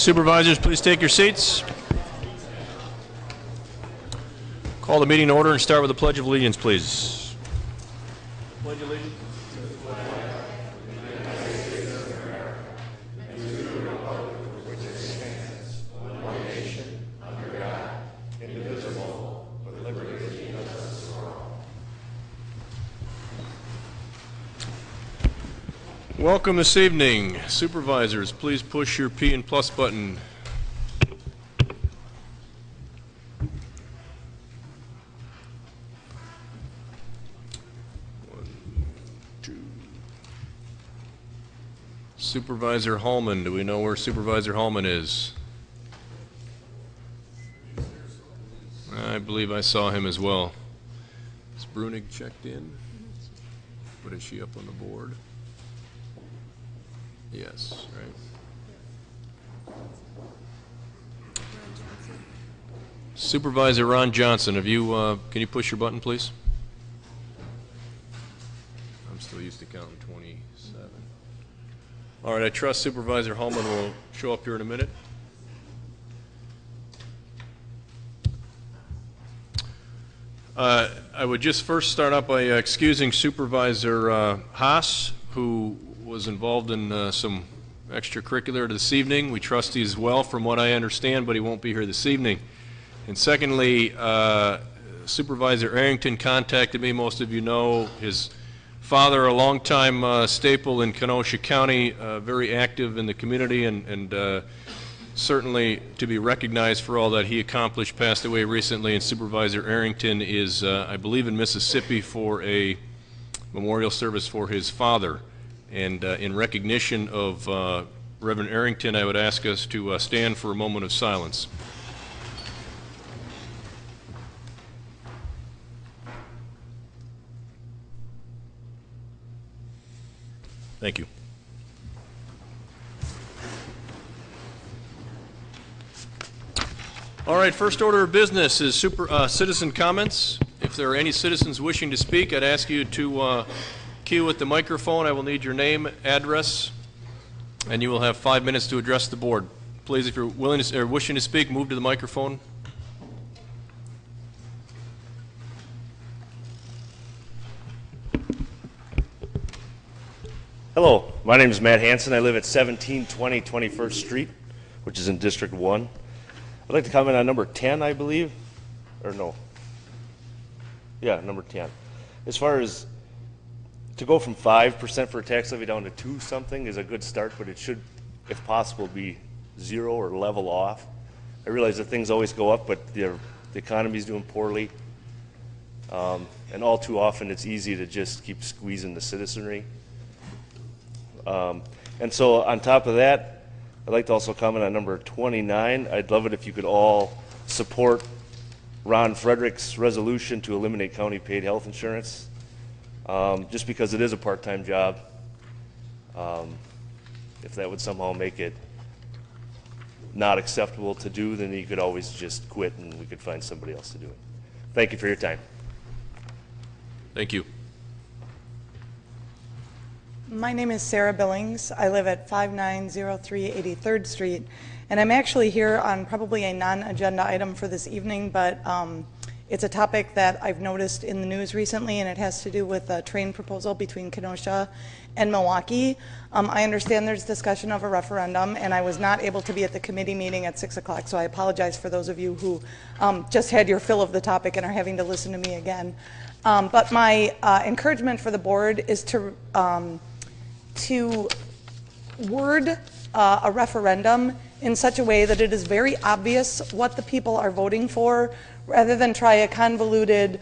Supervisors, please take your seats. Call the meeting to order and start with the Pledge of Allegiance, please. Pledge of Allegiance. Welcome this evening. Supervisors, please push your P and plus button. One, two. Supervisor Hallman, do we know where Supervisor Hallman is? I believe I saw him as well. Is Brunig checked in? But is she up on the board? Yes, right. Supervisor Ron Johnson, have you, can you push your button, please? I'm still used to counting 27. All right, I trust Supervisor Hallman will show up here in a minute. I would just first start out by excusing Supervisor Haas, who was involved in some extracurricular this evening. We trust he's well from what I understand, but he won't be here this evening. And secondly, Supervisor Arrington contacted me. Most of you know his father, a longtime staple in Kenosha County, very active in the community and certainly to be recognized for all that he accomplished, passed away recently. And Supervisor Arrington is, I believe, in Mississippi for a memorial service for his father. And in recognition of Reverend Arrington, I would ask us to stand for a moment of silence. Thank you. All right, first order of business is citizen comments. If there are any citizens wishing to speak, I'd ask you to queue at the microphone. I will need your name, address, and you will have 5 minutes to address the board. Please, if you're willing to, or wishing to speak, move to the microphone. Hello, my name is Matt Hansen. I live at 1720 21st Street, which is in District 1. I'd like to comment on number 10, I believe, or no. Yeah, number 10. As far as to go from 5% for a tax levy down to 2 something is a good start, but it should, if possible, be 0 or level off. I realize that things always go up, but the economy is doing poorly. And all too often it's easy to just keep squeezing the citizenry. And so on top of that, I'd like to also comment on number 29. I'd love it if you could all support Ron Frederick's resolution to eliminate county paid health insurance. Just because it is a part-time job. If that would somehow make it not acceptable to do, then you could always just quit and we could find somebody else to do it. Thank you for your time. Thank you. My name is Sarah Billings. I live at 5903 83rd Street, and I'm actually here on probably a non-agenda item for this evening, but it's a topic that I've noticed in the news recently, and it has to do with a train proposal between Kenosha and Milwaukee. I understand there's discussion of a referendum, and I was not able to be at the committee meeting at 6 o'clock, so I apologize for those of you who just had your fill of the topic and are having to listen to me again. But my encouragement for the board is to word a referendum in such a way that it is very obvious what the people are voting for, rather than try a convoluted,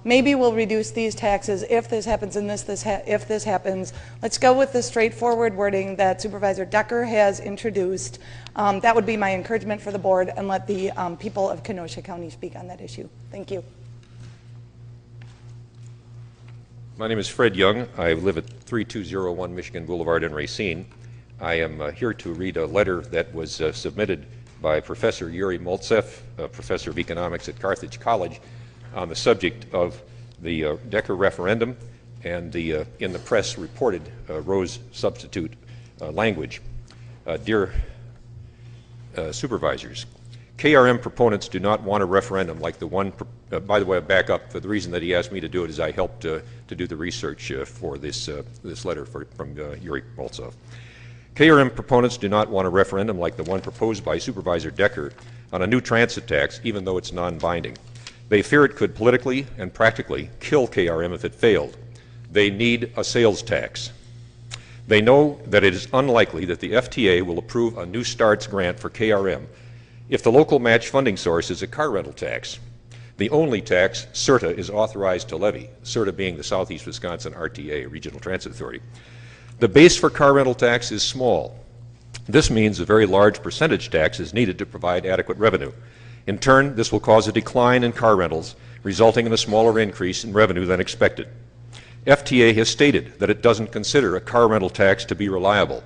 maybe we'll reduce these taxes if this happens and if this happens. Let's go with the straightforward wording that Supervisor Decker has introduced. That would be my encouragement for the board, and let the people of Kenosha County speak on that issue. Thank you. My name is Fred Young. I live at 3201 Michigan Boulevard in Racine. I am here to read a letter that was submitted by Professor Yuri Moltsev, Professor of Economics at Carthage College, on the subject of the Decker referendum and the in the press reported Rose substitute language. Dear supervisors. KRM proponents do not want a referendum like the one, by the way, I back up. For the reason that he asked me to do it is I helped to do the research for this letter from Yuri Moltsov. KRM proponents do not want a referendum like the one proposed by Supervisor Decker on a new transit tax, even though it's non-binding. They fear it could politically and practically kill KRM if it failed. They need a sales tax. They know that it is unlikely that the FTA will approve a New Starts grant for KRM if the local match funding source is a car rental tax, the only tax CERTA is authorized to levy, CERTA being the Southeast Wisconsin RTA, Regional Transit Authority. The base for car rental tax is small. This means a very large percentage tax is needed to provide adequate revenue. In turn, this will cause a decline in car rentals, resulting in a smaller increase in revenue than expected. FTA has stated that it doesn't consider a car rental tax to be reliable.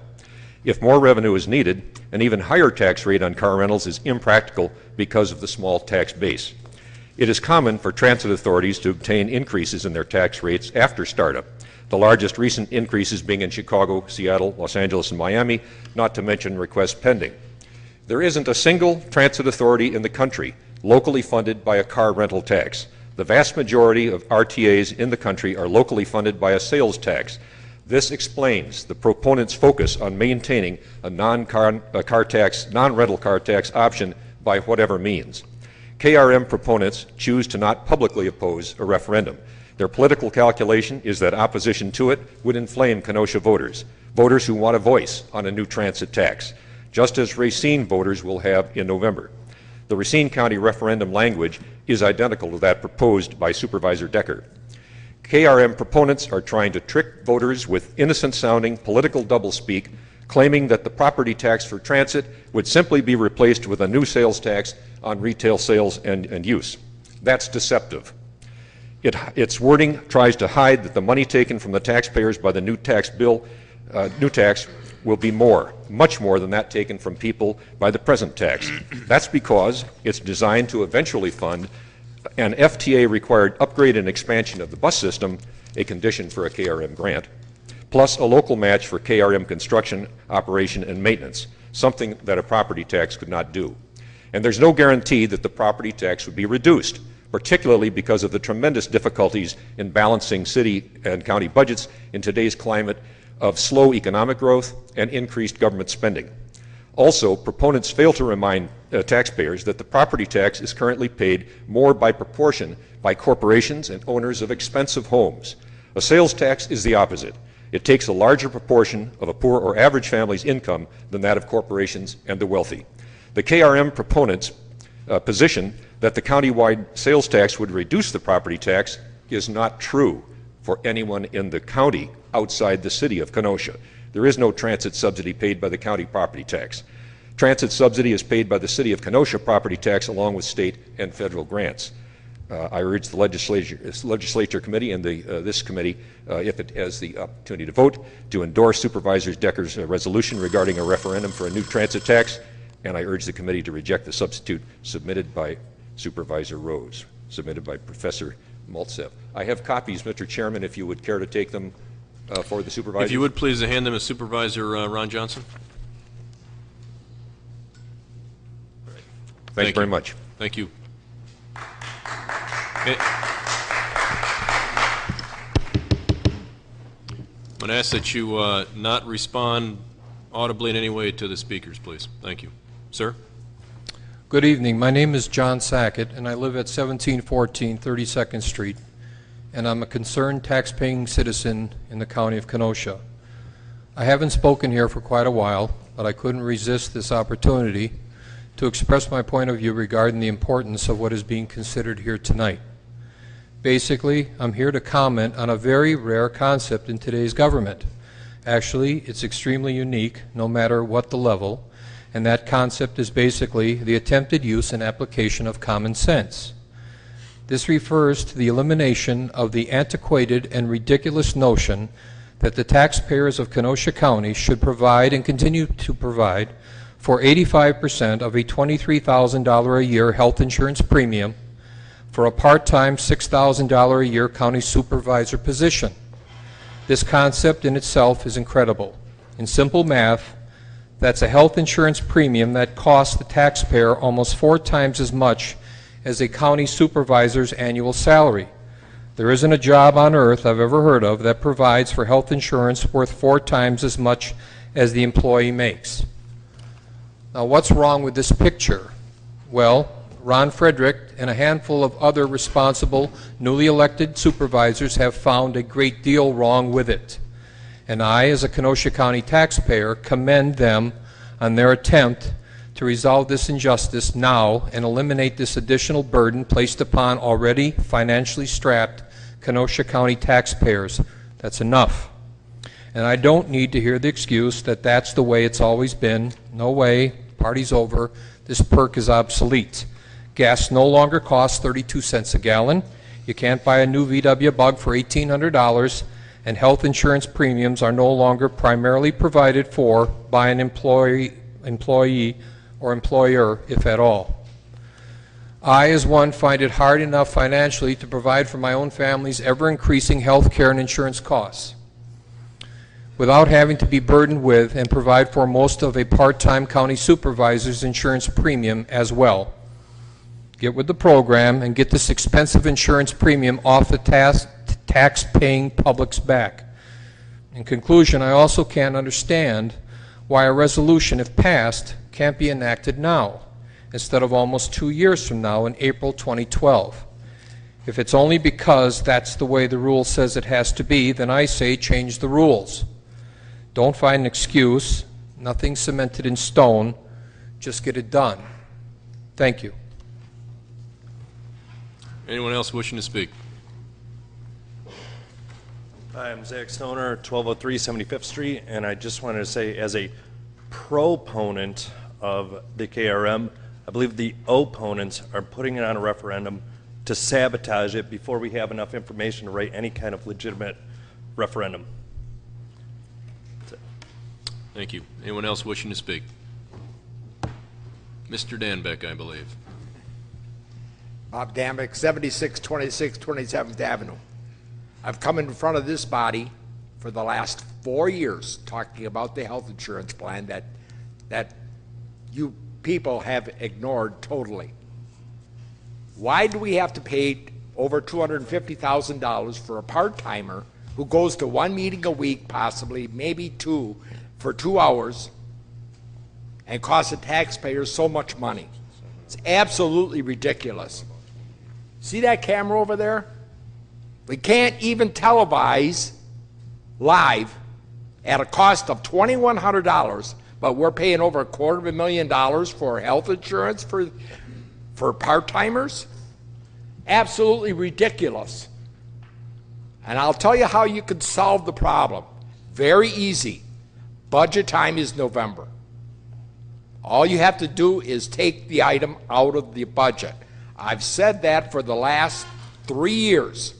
If more revenue is needed, an even higher tax rate on car rentals is impractical because of the small tax base. It is common for transit authorities to obtain increases in their tax rates after startup, the largest recent increases being in Chicago, Seattle, Los Angeles, and Miami, not to mention requests pending. There isn't a single transit authority in the country locally funded by a car rental tax. The vast majority of RTAs in the country are locally funded by a sales tax. This explains the proponents' focus on maintaining a non-rental car tax option by whatever means. KRM proponents choose to not publicly oppose a referendum. Their political calculation is that opposition to it would inflame Kenosha voters, voters who want a voice on a new transit tax, just as Racine voters will have in November. The Racine County referendum language is identical to that proposed by Supervisor Decker. KRM proponents are trying to trick voters with innocent-sounding political doublespeak, claiming that the property tax for transit would simply be replaced with a new sales tax on retail sales and use. That's deceptive. Its wording tries to hide that the money taken from the taxpayers by the new tax will be much more than that taken from people by the present tax. That's because it's designed to eventually fund an FTA-required upgrade and expansion of the bus system, a condition for a KRM grant, plus a local match for KRM construction, operation, and maintenance, something that a property tax could not do. And there's no guarantee that the property tax would be reduced, particularly because of the tremendous difficulties in balancing city and county budgets in today's climate of slow economic growth and increased government spending. Also, proponents fail to remind taxpayers that the property tax is currently paid more by proportion by corporations and owners of expensive homes. A sales tax is the opposite. It takes a larger proportion of a poor or average family's income than that of corporations and the wealthy. The KRM proponents' position that the countywide sales tax would reduce the property tax is not true for anyone in the county outside the city of Kenosha. There is no transit subsidy paid by the county property tax. Transit subsidy is paid by the city of Kenosha property tax along with state and federal grants. I urge the legislature committee and this committee, if it has the opportunity to vote, to endorse Supervisor Decker's resolution regarding a referendum for a new transit tax, and I urge the committee to reject the substitute submitted by Supervisor Rose, submitted by Professor Moltsev. I have copies, Mr. Chairman, if you would care to take them for the supervisor. If you would please hand them to Supervisor Ron Johnson. Thanks very much. Thank you. I'm going to ask that you not respond audibly in any way to the speakers, please. Thank you. Sir? Good evening. My name is John Sackett, and I live at 1714 32nd Street, and I'm a concerned tax-paying citizen in the county of Kenosha. I haven't spoken here for quite a while, but I couldn't resist this opportunity to express my point of view regarding the importance of what is being considered here tonight. Basically, I'm here to comment on a very rare concept in today's government. Actually, it's extremely unique, no matter what the level, and that concept is basically the attempted use and application of common sense. This refers to the elimination of the antiquated and ridiculous notion that the taxpayers of Kenosha County should provide and continue to provide for 85% of a $23,000 a year health insurance premium for a part-time $6,000 a year county supervisor position. This concept in itself is incredible. In simple math, That's a health insurance premium that costs the taxpayer almost 4 times as much as a county supervisor's annual salary. There isn't a job on earth I've ever heard of that provides for health insurance worth 4 times as much as the employee makes. Now, what's wrong with this picture? Well, Ron Frederick and a handful of other responsible, newly elected supervisors have found a great deal wrong with it. And I, as a Kenosha County taxpayer, commend them on their attempt to resolve this injustice now and eliminate this additional burden placed upon already financially strapped Kenosha County taxpayers. That's enough. And I don't need to hear the excuse that that's the way it's always been. No way, party's over, this perk is obsolete. Gas no longer costs 32 cents a gallon. You can't buy a new VW Bug for $1,800, and health insurance premiums are no longer primarily provided for by an employee or employer, if at all. I, as one, find it hard enough financially to provide for my own family's ever-increasing health care and insurance costs without having to be burdened with and provide for most of a part-time county supervisor's insurance premium as well. Get with the program and get this expensive insurance premium off the tax-paying public's back. In conclusion, I also can't understand why a resolution, if passed, can't be enacted now, instead of almost 2 years from now in April 2012. If it's only because that's the way the rule says it has to be, then I say change the rules. Don't find an excuse, nothing cemented in stone, just get it done. Thank you. Anyone else wishing to speak? Hi, I'm Zach Stoner, 1203 75th Street, and I just wanted to say, as a proponent of the KRM, I believe the opponents are putting it on a referendum to sabotage it before we have enough information to write any kind of legitimate referendum. Thank you. Anyone else wishing to speak? Mr. Danbeck, I believe. Bob Damick, 7626 27th Avenue. I've come in front of this body for the last 4 years talking about the health insurance plan that you people have ignored totally. Why do we have to pay over $250,000 for a part-timer who goes to 1 meeting a week, possibly, maybe 2, for 2 hours, and costs the taxpayers so much money? It's absolutely ridiculous. See that camera over there? We can't even televise live at a cost of $2,100, but we're paying over $250,000 for health insurance for part-timers? Absolutely ridiculous. And I'll tell you how you could solve the problem. Very easy. Budget time is November. All you have to do is take the item out of the budget. I've said that for the last 3 years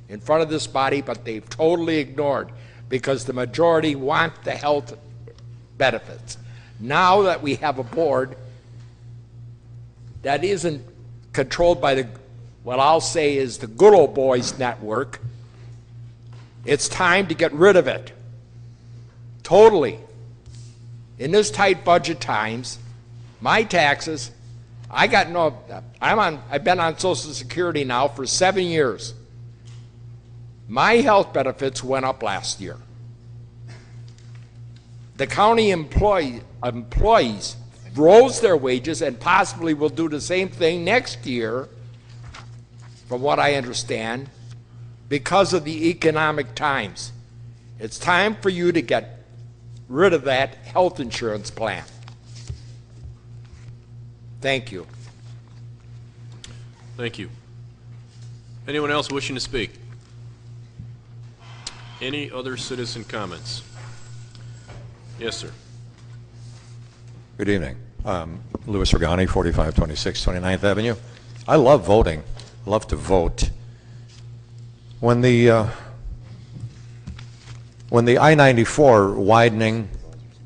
in front of this body, but they've totally ignored because the majority want the health benefits. Now that we have a board that isn't controlled by what I'll say is the good old boys network, it's time to get rid of it. Totally. In this tight budget times, my taxes, I've been on Social Security now for 7 years. My health benefits went up last year. The county employees rose their wages and possibly will do the same thing next year, from what I understand, because of the economic times. It's time for you to get rid of that health insurance plan. Thank you. Thank you. Anyone else wishing to speak? Any other citizen comments? Yes, sir. Good evening. Louis Regani, 4526 29th Avenue. I love voting. I love to vote. When the I-94 widening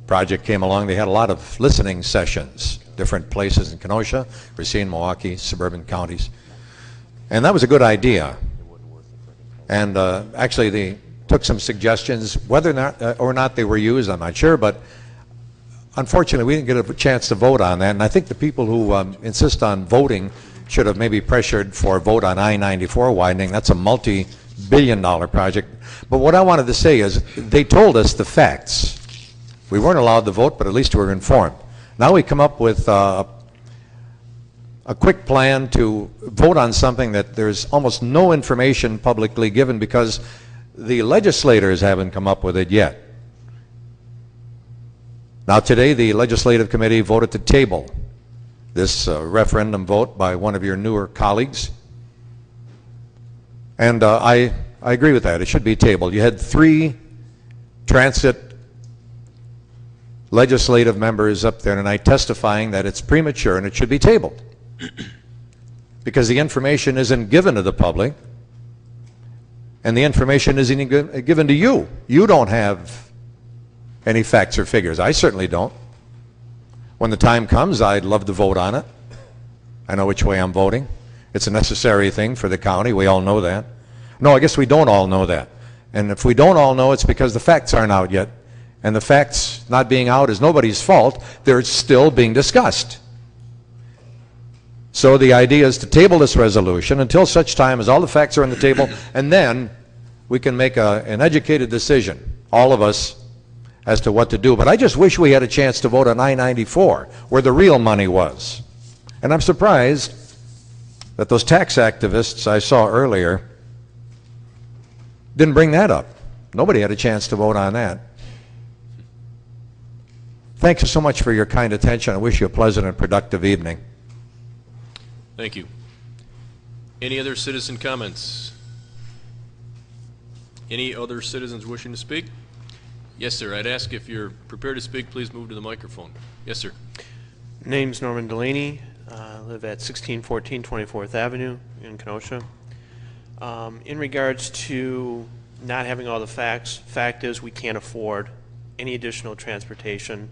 project came along, they had a lot of listening sessions, different places in Kenosha, Racine, Milwaukee, suburban counties. And that was a good idea. And actually, they took some suggestions. Whether or not they were used, I'm not sure, but unfortunately, we didn't get a chance to vote on that, and I think the people who insist on voting should have maybe pressured for a vote on I-94 widening. That's a multi-billion-dollar project. But what I wanted to say is they told us the facts. We weren't allowed to vote, but at least we were informed. Now we come up with a quick plan to vote on something that there's almost no information publicly given because the legislators haven't come up with it yet. Now today the legislative committee voted to table this referendum vote by one of your newer colleagues. And I agree with that. It should be tabled. You had 3 transit legislative members up there tonight testifying that it's premature and it should be tabled because the information isn't given to the public and the information isn't even given to you. You don't have any facts or figures. I certainly don't. When the time comes, I'd love to vote on it. I know which way I'm voting. It's a necessary thing for the county. We all know that. No, I guess we don't all know that. And if we don't all know, it's because the facts aren't out yet. And the facts not being out is nobody's fault. They're still being discussed. So the idea is to table this resolution until such time as all the facts are on the table, and then we can make an educated decision, all of us, as to what to do. But I just wish we had a chance to vote on I-94, where the real money was. And I'm surprised that those tax activists I saw earlier didn't bring that up. Nobody had a chance to vote on that. Thank you so much for your kind attention. I wish you a pleasant and productive evening. Thank you. Any other citizen comments? Any other citizens wishing to speak? Yes, sir. I'd ask if you're prepared to speak, please move to the microphone. Yes, sir. Name's Norman Delaney. I live at 1614 24th Avenue in Kenosha. In regards to not having all the facts, fact is we can't afford any additional transportation,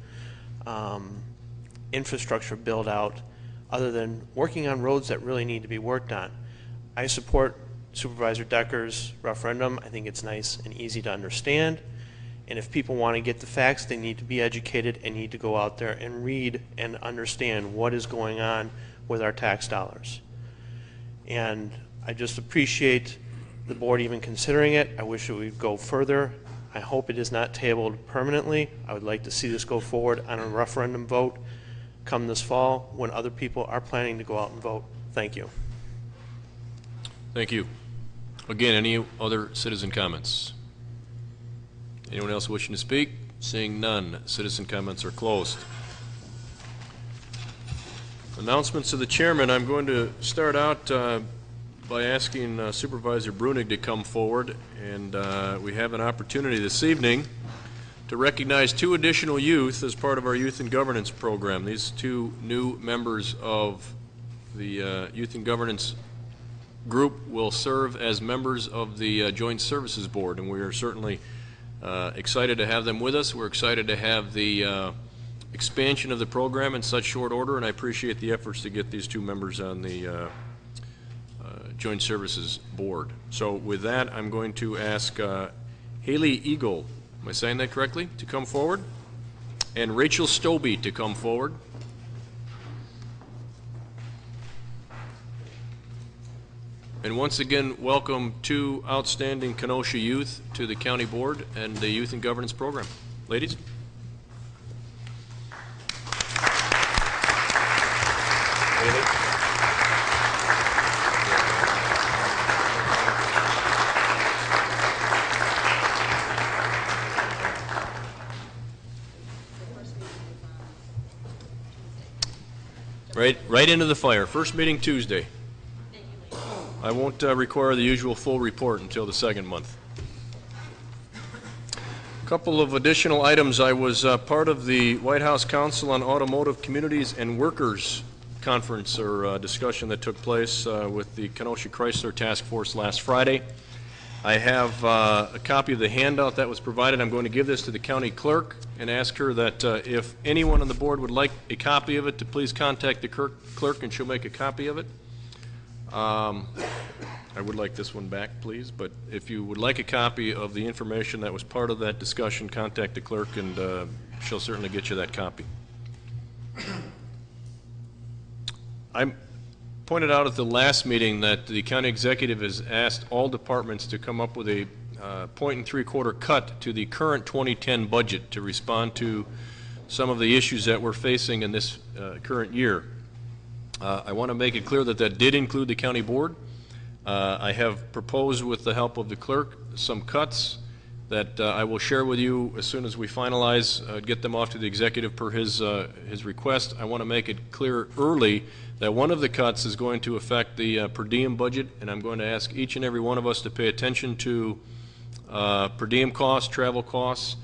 infrastructure build out, other than working on roads that really need to be worked on. I support Supervisor Decker's referendum. I think it's nice and easy to understand. And if people want to get the facts, they need to be educated and need to go out there and read and understand what is going on with our tax dollars. And I just appreciate the board even considering it. I wish it would go further. I hope it is not tabled permanently. I would like to see this go forward on a referendum vote come this fall when other people are planning to go out and vote. Thank you. Thank you. Again, any other citizen comments? Anyone else wishing to speak? Seeing none, citizen comments are closed. Announcements of the chairman. I'm going to start out by asking Supervisor Brunig to come forward, and we have an opportunity this evening to recognize 2 additional youth as part of our Youth and Governance program. These 2 new members of the Youth and Governance group will serve as members of the Joint Services Board, and we are certainly excited to have them with us. We're excited to have the expansion of the program in such short order, and I appreciate the efforts to get these 2 members on the Joint Services Board. So with that, I'm going to ask Haley Eagle, am I saying that correctly, to come forward, and Rachel Stobie to come forward. And once again, welcome 2 outstanding Kenosha youth to the County Board and the Youth and Governance Program. Ladies. Right into the fire. First meeting Tuesday. I won't require the usual full report until the 2nd month. A couple of additional items. I was part of the White House Council on Automotive Communities and Workers conference or discussion that took place with the Kenosha Chrysler Task Force last Friday. I have a copy of the handout that was provided. I'm going to give this to the county clerk and ask her that if anyone on the board would like a copy of it, to please contact the clerk and she'll make a copy of it. I would like this one back, please, but if you would like a copy of the information that was part of that discussion, contact the clerk, and she'll certainly get you that copy. I pointed out at the last meeting that the county executive has asked all departments to come up with a 0.75 cut to the current 2010 budget to respond to some of the issues that we're facing in this current year. I want to make it clear that that did include the county board. I have proposed, with the help of the clerk, some cuts that I will share with you as soon as we finalize, get them off to the executive per his request. I want to make it clear early that one of the cuts is going to affect the per diem budget, and I'm going to ask each and every one of us to pay attention to per diem costs, travel costs.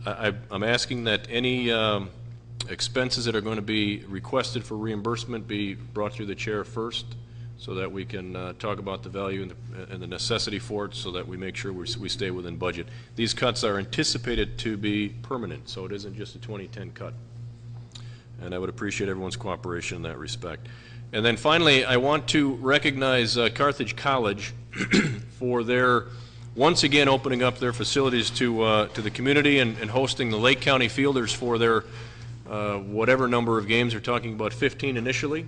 I'm asking that any expenses that are going to be requested for reimbursement be brought through the chair first, so that we can talk about the value and the necessity for it, so that we make sure we stay within budget. These cuts are anticipated to be permanent, so it isn't just a 2010 cut. And I would appreciate everyone's cooperation in that respect. And then finally, I want to recognize Carthage College for their, once again, opening up their facilities to the community and hosting the Lake County Fielders for their whatever number of games. They're talking about 15 initially.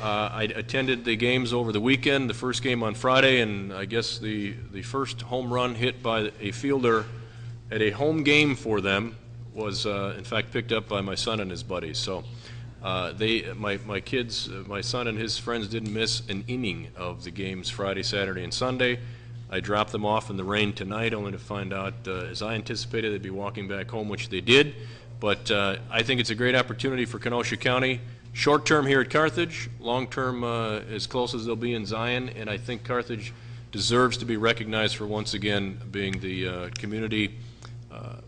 I attended the games over the weekend, the first game on Friday, and I guess the first home run hit by a fielder at a home game for them was in fact picked up by my son and his buddies. So my kids, my son and his friends didn't miss an inning of the games Friday, Saturday, and Sunday. I dropped them off in the rain tonight, only to find out, as I anticipated, they'd be walking back home, which they did. But I think it's a great opportunity for Kenosha County. Short term here at Carthage, long term as close as they'll be in Zion, and I think Carthage deserves to be recognized for once again being the community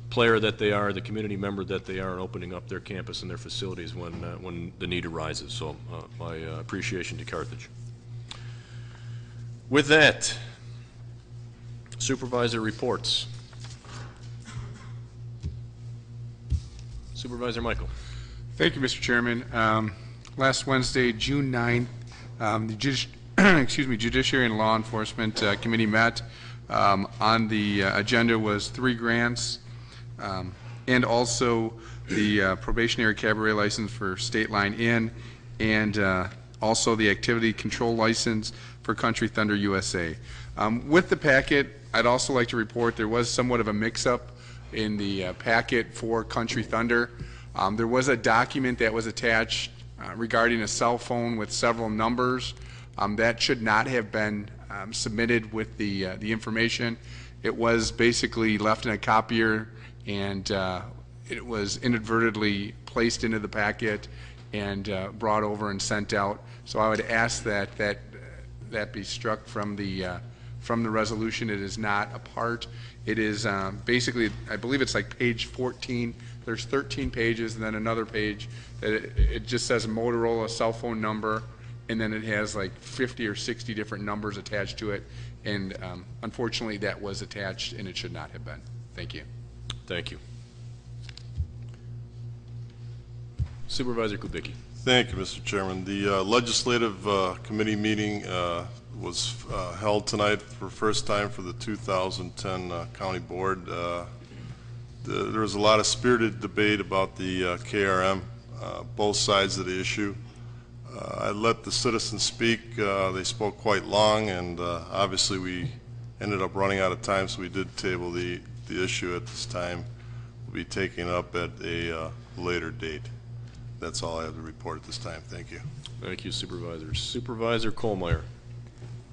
player that they are, the community member that they are, and opening up their campus and their facilities when the need arises. So my appreciation to Carthage. With that, supervisor reports. Supervisor Michael. Thank you, Mr. Chairman. Last Wednesday, June 9th, the Judiciary and Law Enforcement Committee met. On the agenda was 3 grants and also the probationary cabaret license for State Line Inn, and also the activity control license for Country Thunder USA. With the packet, I'd also like to report there was somewhat of a mix-up in the packet for Country Thunder. There was a document that was attached regarding a cell phone with several numbers. That should not have been submitted with the information. It was basically left in a copier, and it was inadvertently placed into the packet and brought over and sent out. So I would ask that be struck from the resolution. It is not a part. It is basically, I believe it's like page 14. There's 13 pages and then another page that it just says Motorola cell phone number, and then it has like 50 or 60 different numbers attached to it. And unfortunately, that was attached, and it should not have been. Thank you. Thank you. Supervisor Kubicki. Thank you, Mr. Chairman. The legislative committee meeting was held tonight for the first time for the 2010 county board. There was a lot of spirited debate about the KRM, both sides of the issue. I let the citizens speak. They spoke quite long, and obviously we ended up running out of time, so we did table the issue at this time. We'll be taking it up at a later date. That's all I have to report at this time. Thank you. Thank you, Supervisor. Supervisor Kohlmeyer.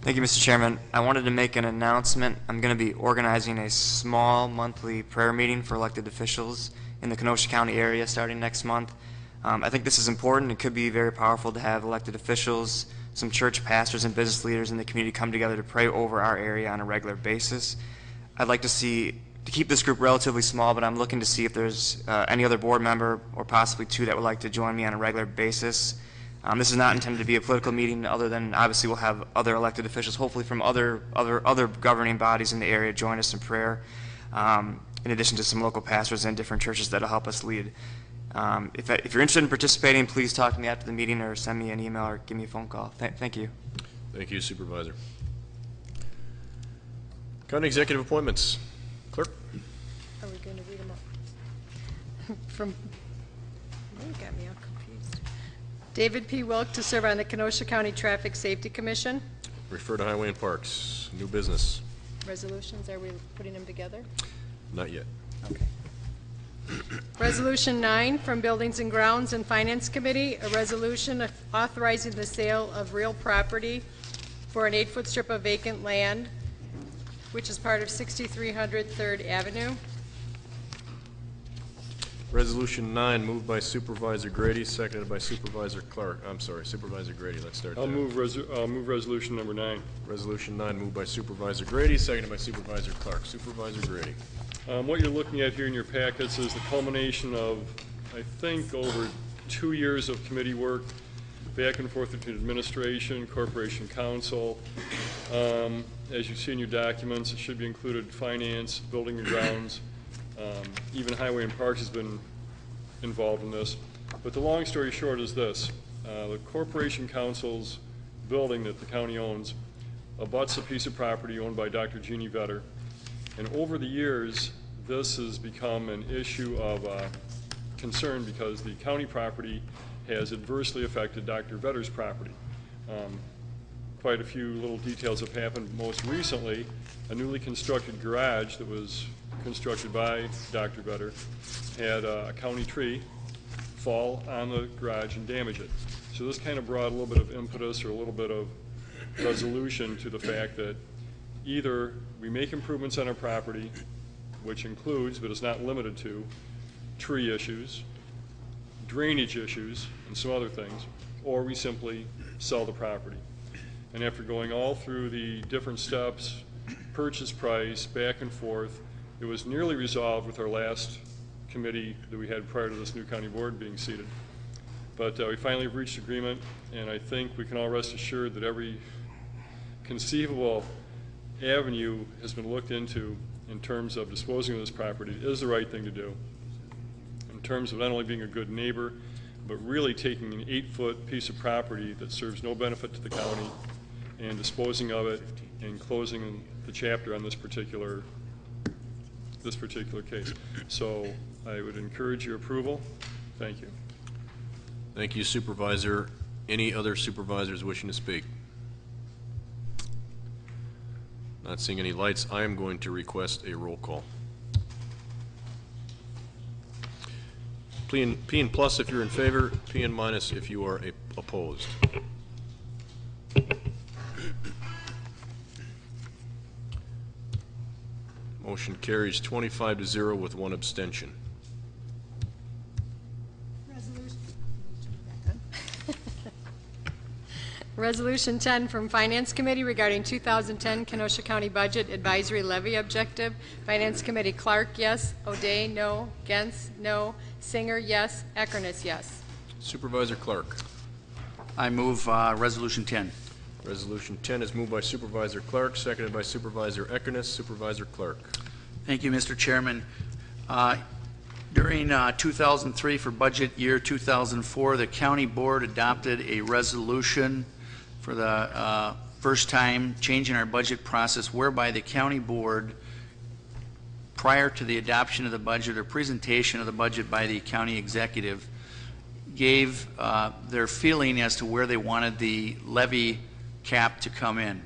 Thank you, Mr. Chairman. I wanted to make an announcement. I'm going to be organizing a small monthly prayer meeting for elected officials in the Kenosha County area starting next month. I think this is important. It could be very powerful to have elected officials, some church pastors and business leaders in the community come together to pray over our area on a regular basis. I'd like to keep this group relatively small, but I'm looking to see if there's any other board member or possibly 2 that would like to join me on a regular basis. This is not intended to be a political meeting, other than obviously we'll have other elected officials, hopefully from other governing bodies in the area, join us in prayer, in addition to some local pastors and different churches that will help us lead. If you're interested in participating, please talk to me after the meeting or send me an email or give me a phone call. Thank you. Thank you, Supervisor. County executive appointments. Clerk? Are we going to read them all? From, you got me all confused. David P. Wilk to serve on the Kenosha County Traffic Safety Commission. Refer to Highway and Parks. New business. Resolutions, are we putting them together? Not yet. Okay. Resolution 9 from Buildings and Grounds and Finance Committee, a resolution authorizing the sale of real property for an 8-foot strip of vacant land, which is part of 6300 3rd Avenue. Resolution 9, moved by Supervisor Grady, seconded by Supervisor Clark. I'm sorry, Supervisor Grady. Let's start there. I'll move resolution number 9. Resolution 9, moved by Supervisor Grady, seconded by Supervisor Clark. Supervisor Grady. What you're looking at here in your packets is the culmination of, I think, over 2 years of committee work, back and forth between administration, corporation counsel. As you see in your documents, it should be included finance, building and grounds. Even Highway and Parks has been involved in this. But the long story short is this. The corporation council's building that the county owns abuts a piece of property owned by Dr. Jeannie Vetter. And over the years, this has become an issue of concern because the county property has adversely affected Dr. Vetter's property. Quite a few little details have happened. Most recently, a newly constructed garage that was constructed by Dr. Vetter had a county tree fall on the garage and damage it. So this kind of brought a little bit of impetus or a little bit of resolution to the fact that either we make improvements on our property, which includes, but is not limited to, tree issues, drainage issues, and some other things, or we simply sell the property. And after going all through the different steps, purchase price, back and forth, it was nearly resolved with our last committee that we had prior to this new county board being seated. But we finally reached agreement, and I think we can all rest assured that every conceivable avenue has been looked into in terms of disposing of this property is the right thing to do. In terms of not only being a good neighbor, but really taking an 8-foot piece of property that serves no benefit to the county and disposing of it and closing the chapter on this particular case. So I would encourage your approval. Thank you. Thank you, Supervisor. Any other supervisors wishing to speak? Not seeing any lights, I am going to request a roll call. P and plus if you're in favor, P and minus if you are opposed. Motion carries 25-0 with 1 abstention. Resolution 10 from Finance Committee regarding 2010 Kenosha County Budget Advisory Levy Objective. Finance Committee Clark, yes. O'Day, no. Gens, no. Singer, yes. Eckerness, yes. Supervisor Clark. I move Resolution 10. Resolution 10 is moved by Supervisor Clark, seconded by Supervisor Eckerness. Supervisor Clark. Thank you, Mr. Chairman. During 2003 for budget year 2004, the county board adopted a resolution for the first time changing our budget process whereby the county board, prior to the adoption of the budget or presentation of the budget by the county executive, gave their feeling as to where they wanted the levy cap to come in.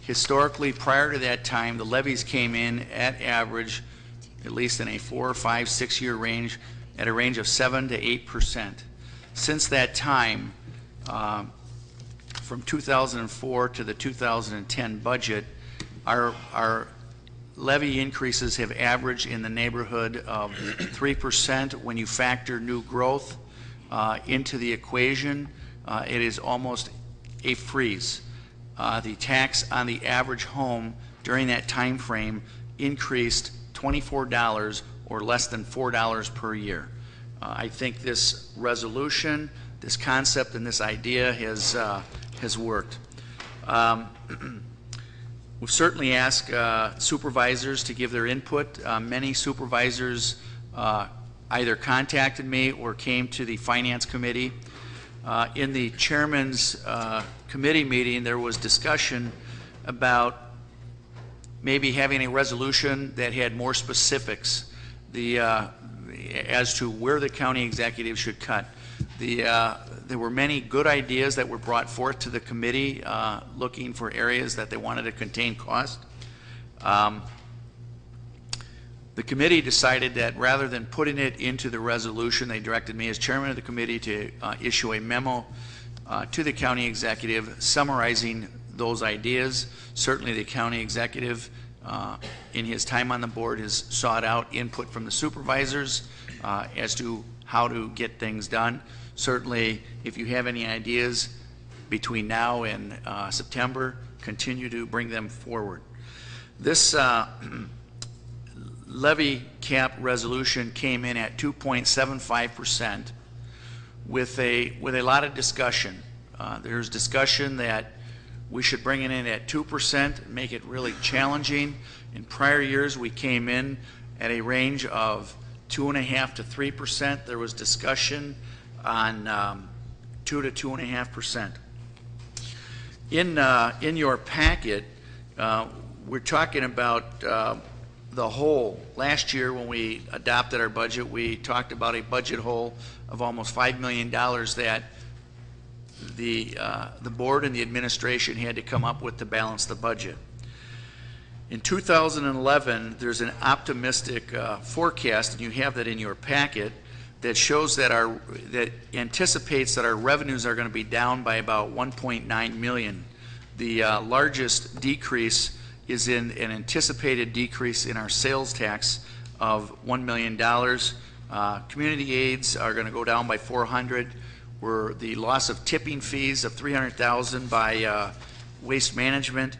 Historically, prior to that time, the levies came in at average, at least in a 4, 5, 6 year range, at a range of 7 to 8%. Since that time, from 2004 to the 2010 budget, our levy increases have averaged in the neighborhood of 3%. When you factor new growth into the equation, it is almost a freeze. The tax on the average home during that time frame increased $24 or less than $4 per year. I think this resolution, this concept, and this idea has worked. We've certainly asked supervisors to give their input. Many supervisors either contacted me or came to the Finance Committee. In the chairman's committee meeting, there was discussion about maybe having a resolution that had more specifics as to where the county executive should cut. There were many good ideas that were brought forth to the committee looking for areas that they wanted to contain cost. The committee decided that rather than putting it into the resolution, they directed me as chairman of the committee to issue a memo to the county executive summarizing those ideas. Certainly the county executive in his time on the board has sought out input from the supervisors as to how to get things done. Certainly if you have any ideas between now and September, continue to bring them forward. This levy cap resolution came in at 2.75% with a lot of discussion. There's discussion that we should bring it in at 2%, make it really challenging. In prior years, we came in at a range of 2.5% to 3%. There was discussion on 2 to 2.5%. In your packet, we're talking about the hole. Last year when we adopted our budget, we talked about a budget hole of almost $5 million that the board and the administration had to come up with to balance the budget. In 2011, there's an optimistic forecast, and you have that in your packet, that shows that that anticipates that our revenues are going to be down by about 1.9 million. The largest decrease is in an anticipated decrease in our sales tax of $1 million. Community aids are going to go down by 400. Were the loss of tipping fees of 300,000 by waste management.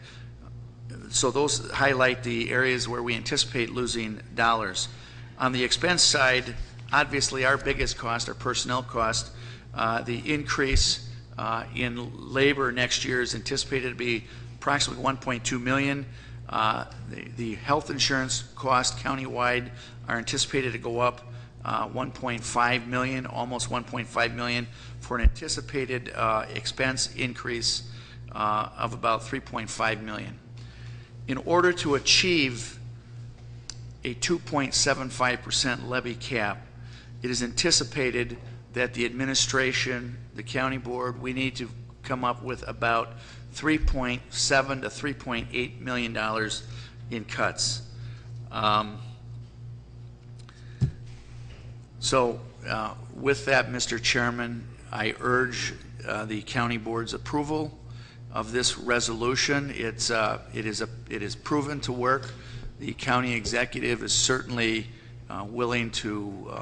So those highlight the areas where we anticipate losing dollars. On the expense side, obviously our biggest cost, our personnel cost, the increase in labor next year is anticipated to be approximately 1.2 million. The health insurance cost countywide are anticipated to go up 1.5 million, almost 1.5 million, for an anticipated expense increase of about 3.5 million. In order to achieve a 2.75% levy cap, it is anticipated that the administration, the county board, we need to come up with about $3.7 to $3.8 million in cuts. With that, Mr. Chairman, I urge the county board's approval of this resolution. It is proven to work. The county executive is certainly willing to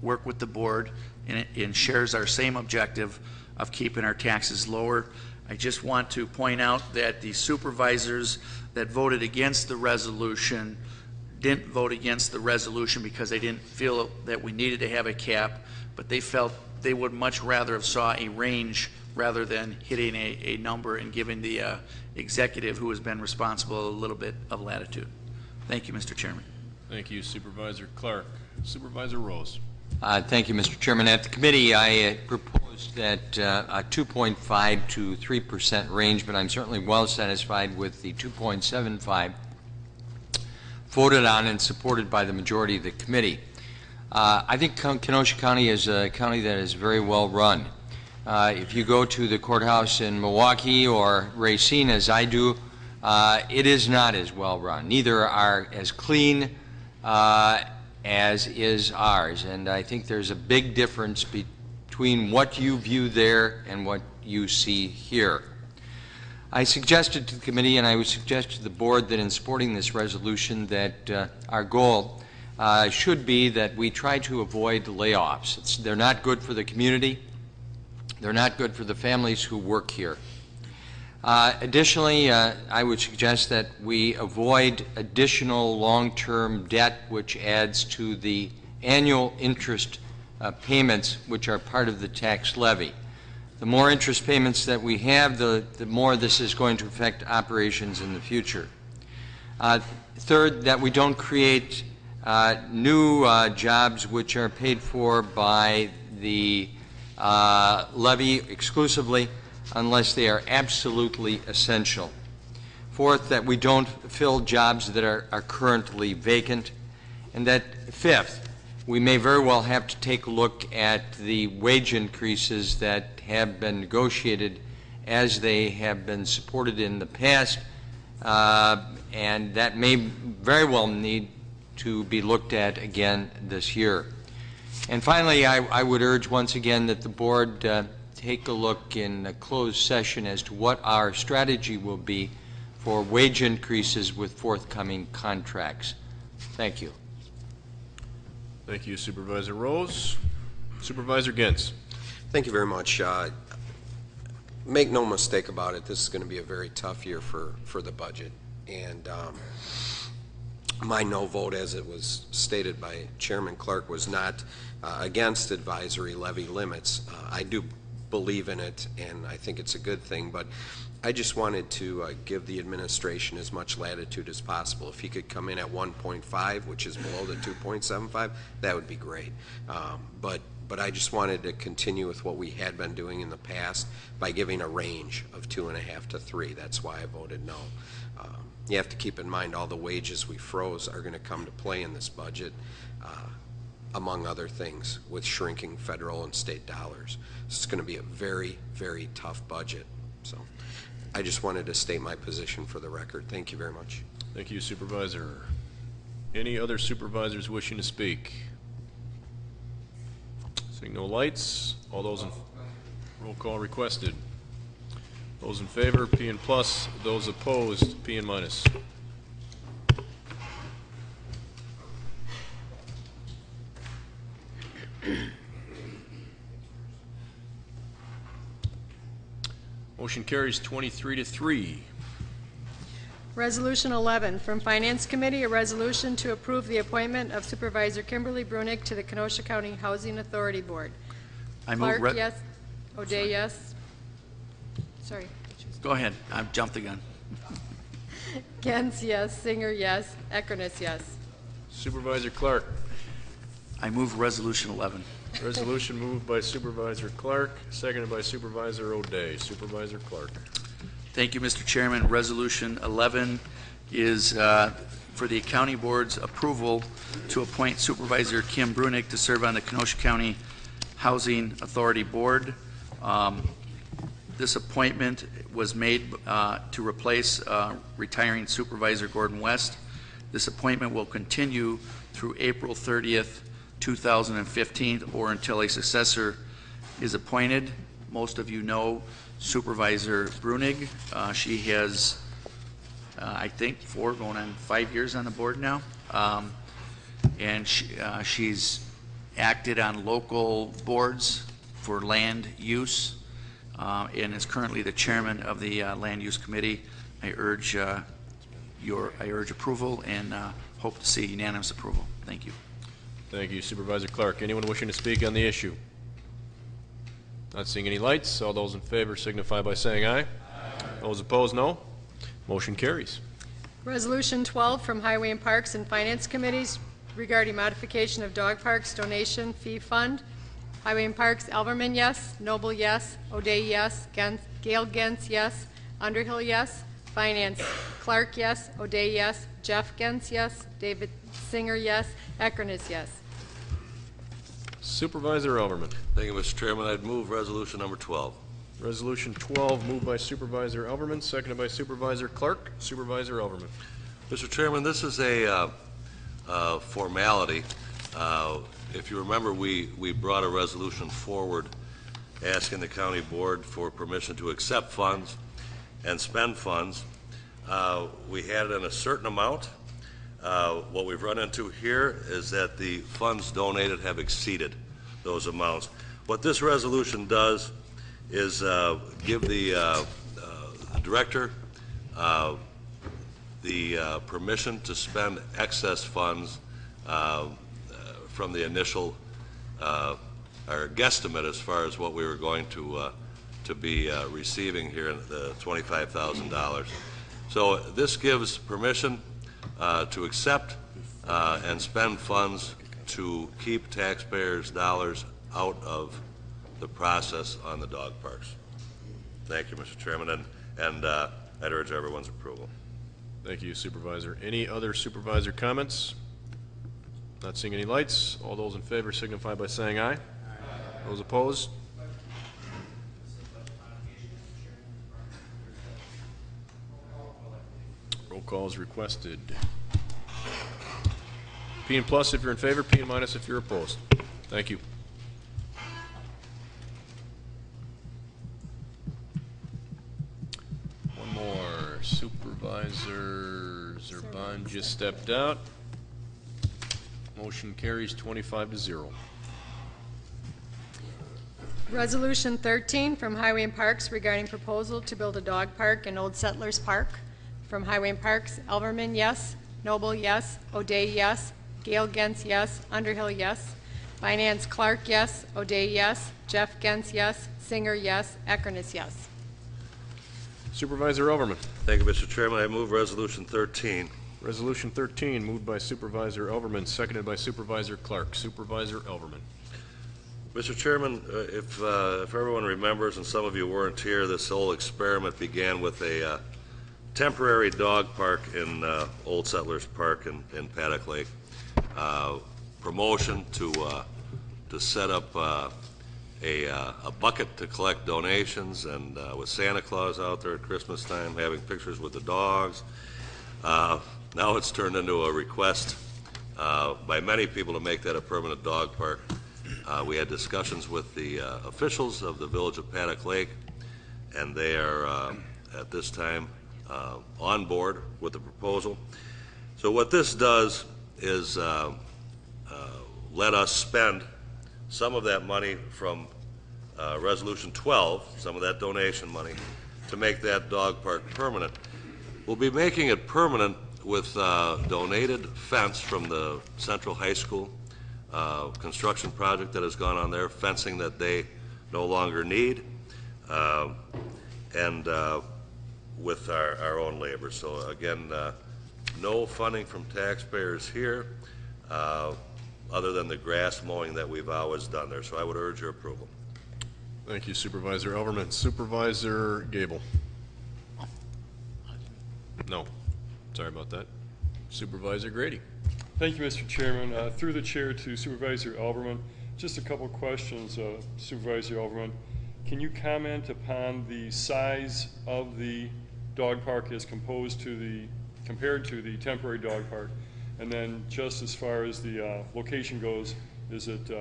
work with the board and shares our same objective of keeping our taxes lower. I just want to point out that the supervisors that voted against the resolution didn't vote against the resolution because they didn't feel that we needed to have a cap, but they felt they would much rather have saw a range rather than hitting a number and giving the executive who has been responsible a little bit of latitude. Thank you, Mr. Chairman. Thank you, Supervisor Clark. Supervisor Rose. Thank you, Mr. Chairman. At the committee, I proposed that a 2.5 to 3% range, but I'm certainly well satisfied with the 2.75 voted on and supported by the majority of the committee. I think Kenosha County is a county that is very well run. If you go to the courthouse in Milwaukee or Racine, as I do, it is not as well run. Neither are as clean as is ours, and I think there's a big difference between what you view there and what you see here. I suggested to the committee, and I would suggest to the board, that in supporting this resolution that our goal should be that we try to avoid layoffs. They're not good for the community. They're not good for the families who work here. Additionally, I would suggest that we avoid additional long-term debt which adds to the annual interest payments which are part of the tax levy. The more interest payments that we have, the more this is going to affect operations in the future. Third, that we don't create new jobs which are paid for by the levy exclusively unless they are absolutely essential. Fourth, that we don't fill jobs that are currently vacant. And that fifth, we may very well have to take a look at the wage increases that have been negotiated as they have been supported in the past, and that may very well need to be looked at again this year. And finally, I would urge once again that the board take a look in a closed session as to what our strategy will be for wage increases with forthcoming contracts. Thank you. Thank you, Supervisor Rose. Supervisor Gintz. Thank you very much. Make no mistake about it, this is going to be a very tough year for the budget. And my no vote, as it was stated by Chairman Clark, was not against advisory levy limits. I do believe in it, and I think it's a good thing, but I just wanted to give the administration as much latitude as possible. If he could come in at 1.5, which is below the 2.75, that would be great. But I just wanted to continue with what we had been doing in the past by giving a range of 2.5 to 3. That's why I voted no. You have to keep in mind all the wages we froze are going to come to play in this budget, among other things, with shrinking federal and state dollars. So it's going to be a very, very tough budget. So I just wanted to state my position for the record. Thank you very much. Thank you, Supervisor. Any other supervisors wishing to speak? Seeing no lights, all those in roll call requested. Those in favor, P and plus. Those opposed, P and minus. Motion carries 23-3. Resolution 11, from Finance Committee, a resolution to approve the appointment of Supervisor Kimberly Brunick to the Kenosha County Housing Authority Board. I move Clark, yes. O'Day, yes. Sorry. Go ahead. I've jumped the gun. Gens, yes. Singer, yes. Eckerness, yes. Supervisor Clark. I move Resolution 11. Resolution moved by Supervisor Clark, seconded by Supervisor O'Day. Supervisor Clark. Thank you, Mr. Chairman. Resolution 11 is for the County Board's approval to appoint Supervisor Kim Brunick to serve on the Kenosha County Housing Authority Board. This appointment was made to replace retiring Supervisor Gordon West. This appointment will continue through April 30th, 2015, or until a successor is appointed. Most of you know Supervisor Brunig. She has, I think, 4 going on 5 years on the board now. And she's acted on local boards for land use and is currently the chairman of the Land Use Committee. I urge approval and hope to see unanimous approval. Thank you. Thank you, Supervisor Clark. Anyone wishing to speak on the issue? Not seeing any lights. All those in favor signify by saying aye. Aye. Those opposed, no. Motion carries. Resolution 12, from Highway and Parks and Finance Committees, regarding modification of dog parks donation fee fund. Highway and Parks, Alverman, yes. Noble, yes. O'Day, yes. Gail Gens, yes. Underhill, yes. Finance, Clark, yes. O'Day, yes. Jeff Gens, yes. David Singer, yes. Eckerness, yes. Supervisor Elverman. Thank you, Mr. Chairman. I'd move resolution number 12. Resolution 12 moved by Supervisor Elverman, seconded by Supervisor Clark. Supervisor Elverman. Mr. Chairman, this is a formality. If you remember, we brought a resolution forward asking the county board for permission to accept funds and spend funds. We had it in a certain amount. What we've run into here is that the funds donated have exceeded those amounts. What this resolution does is give the director the permission to spend excess funds from the initial our guesstimate as far as what we were going to be receiving here in the $25,000. So this gives permission to accept and spend funds to keep taxpayers' dollars out of the process on the dog parks. Thank you, Mr. Chairman, and I'd urge everyone's approval. Thank you, Supervisor. Any other supervisor comments? Not seeing any lights. All those in favor signify by saying aye. Aye. Those opposed? Roll call is requested. P and plus if you're in favor, P and minus if you're opposed. Thank you. One more. Supervisor Zerban just stepped out. Motion carries 25-0. Resolution 13 from Highway and Parks regarding proposal to build a dog park in Old Settlers Park. From Highway and Parks, Elverman, yes. Noble, yes. O'Day, yes. Gale Gens, yes. Underhill, yes. Finance, Clark, yes. O'Day, yes. Jeff Gens, yes. Singer, yes. Eckerness, yes. Supervisor Elverman. Thank you, Mr. Chairman. I move Resolution 13. Resolution 13 moved by Supervisor Elverman, seconded by Supervisor Clark. Supervisor Elverman. Mr. Chairman, if everyone remembers, and some of you weren't here, this whole experiment began with a temporary dog park in Old Settlers Park in Paddock Lake. Promotion to set up a bucket to collect donations, and with Santa Claus out there at Christmas time having pictures with the dogs. Now it's turned into a request by many people to make that a permanent dog park. We had discussions with the officials of the village of Paddock Lake, and they are at this time on board with the proposal. So what this does is let us spend some of that money from Resolution 12, some of that donation money, to make that dog park permanent. We'll be making it permanent with donated fence from the Central High School construction project that has gone on there, fencing that they no longer need, and with our own labor. So again, no funding from taxpayers here other than the grass mowing that we've always done there. So I would urge your approval. Thank you, Supervisor Elverman. Supervisor Gable. No. Sorry about that. Supervisor Grady. Thank you, Mr. Chairman. Through the chair to Supervisor Elverman, just a couple questions, Supervisor Elverman. Can you comment upon the size of the dog park as compared to the temporary dog park? And then just as far as the location goes, is it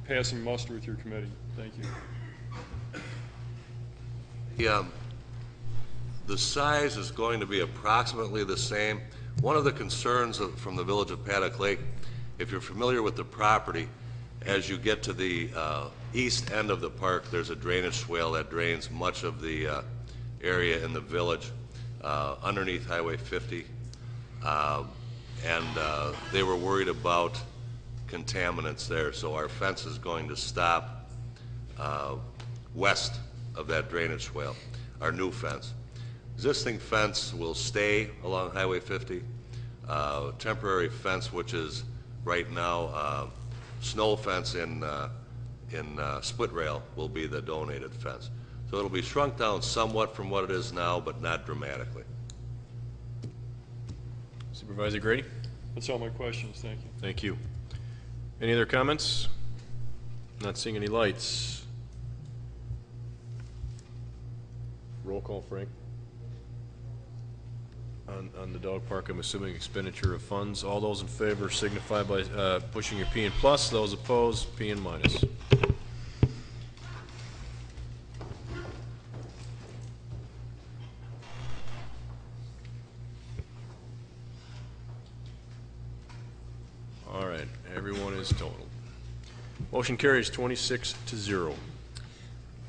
passing muster with your committee? Thank you. The size is going to be approximately the same. One of the concerns from the village of Paddock Lake, if you're familiar with the property, as you get to the east end of the park, there's a drainage swale that drains much of the area in the village underneath Highway 50. And they were worried about contaminants there, so our fence is going to stop west of that drainage swale, our new fence. Existing fence will stay along Highway 50. Temporary fence, which is right now snow fence in split rail, will be the donated fence. So it'll be shrunk down somewhat from what it is now, but not dramatically. Supervisor Grady? That's all my questions. Thank you. Thank you. Any other comments? Not seeing any lights. Roll call, Frank. On the dog park, I'm assuming expenditure of funds. All those in favor signify by pushing your P and plus. Those opposed, P and minus. All right, everyone is totaled. Motion carries 26-0.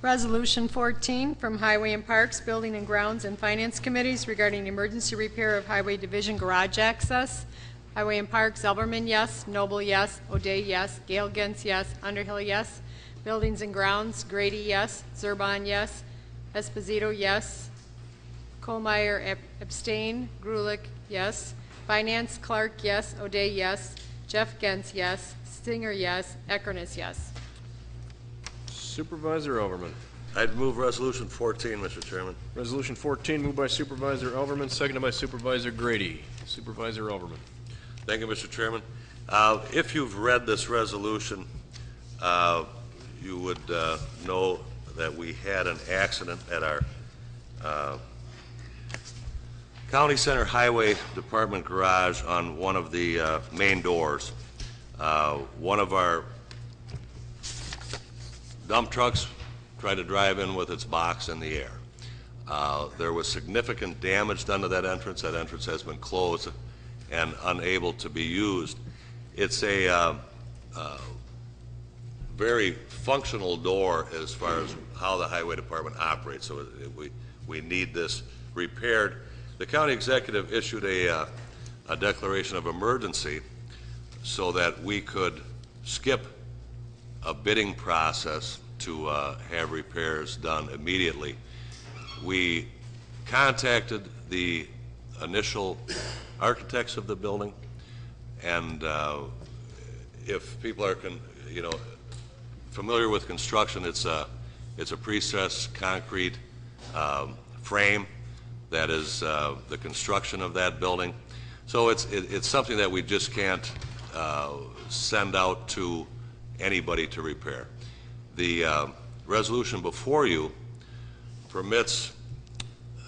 Resolution 14 from Highway and Parks, Building and Grounds and Finance Committees regarding emergency repair of Highway Division garage access. Highway and Parks, Elberman, yes. Noble, yes. O'Day, yes. Gale Gens, yes. Underhill, yes. Buildings and Grounds, Grady, yes. Zerban, yes. Esposito, yes. Kohlmeyer abstain. Grulich, yes. Finance, Clark, yes. O'Day, yes. Jeff Gentz, yes. Stinger, yes. Eckerness, yes. Supervisor Overman. I'd move Resolution 14, Mr. Chairman. Resolution 14 moved by Supervisor Elverman, seconded by Supervisor Grady. Supervisor Elverman. Thank you, Mr. Chairman. If you've read this resolution, you would know that we had an accident at our County Center Highway Department garage on one of the main doors. One of our dump trucks tried to drive in with its box in the air. There was significant damage done to that entrance. That entrance has been closed and unable to be used. It's a very functional door as far as how the Highway Department operates, so we need this repaired. The county executive issued a declaration of emergency so that we could skip a bidding process to have repairs done immediately. We contacted the initial architects of the building, and if people are familiar with construction, it's a prestressed concrete frame that is the construction of that building. So it's something that we just can't send out to anybody to repair. The resolution before you permits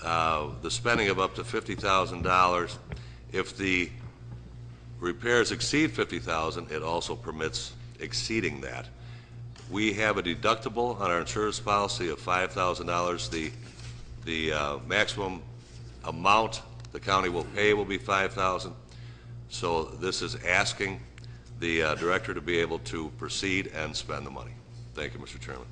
the spending of up to $50,000. If the repairs exceed $50,000, it also permits exceeding that. We have a deductible on our insurance policy of $5,000. The maximum amount the county will pay will be $5,000. So this is asking the director to be able to proceed and spend the money. Thank you, Mr. Chairman.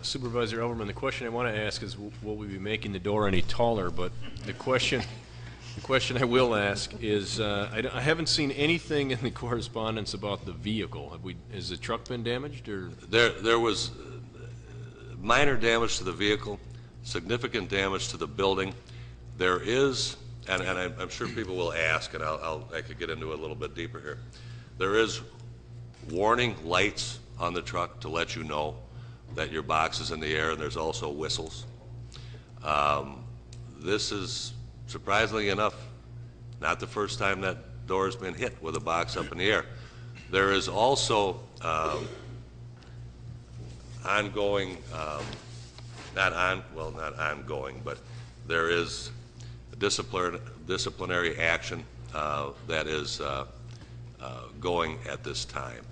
Supervisor Elverman, the question I want to ask is, will we be making the door any taller? But the question I will ask is, I haven't seen anything in the correspondence about the vehicle. Has the truck been damaged, or? There was minor damage to the vehicle, significant damage to the building. There is, and I'm sure people will ask, and I could get into it a little bit deeper here. There is warning lights on the truck to let you know that your box is in the air, and there's also whistles. This is, surprisingly enough, not the first time that door has been hit with a box up in the air. There is also ongoing, not ongoing, but there is disciplinary action that is going at this time.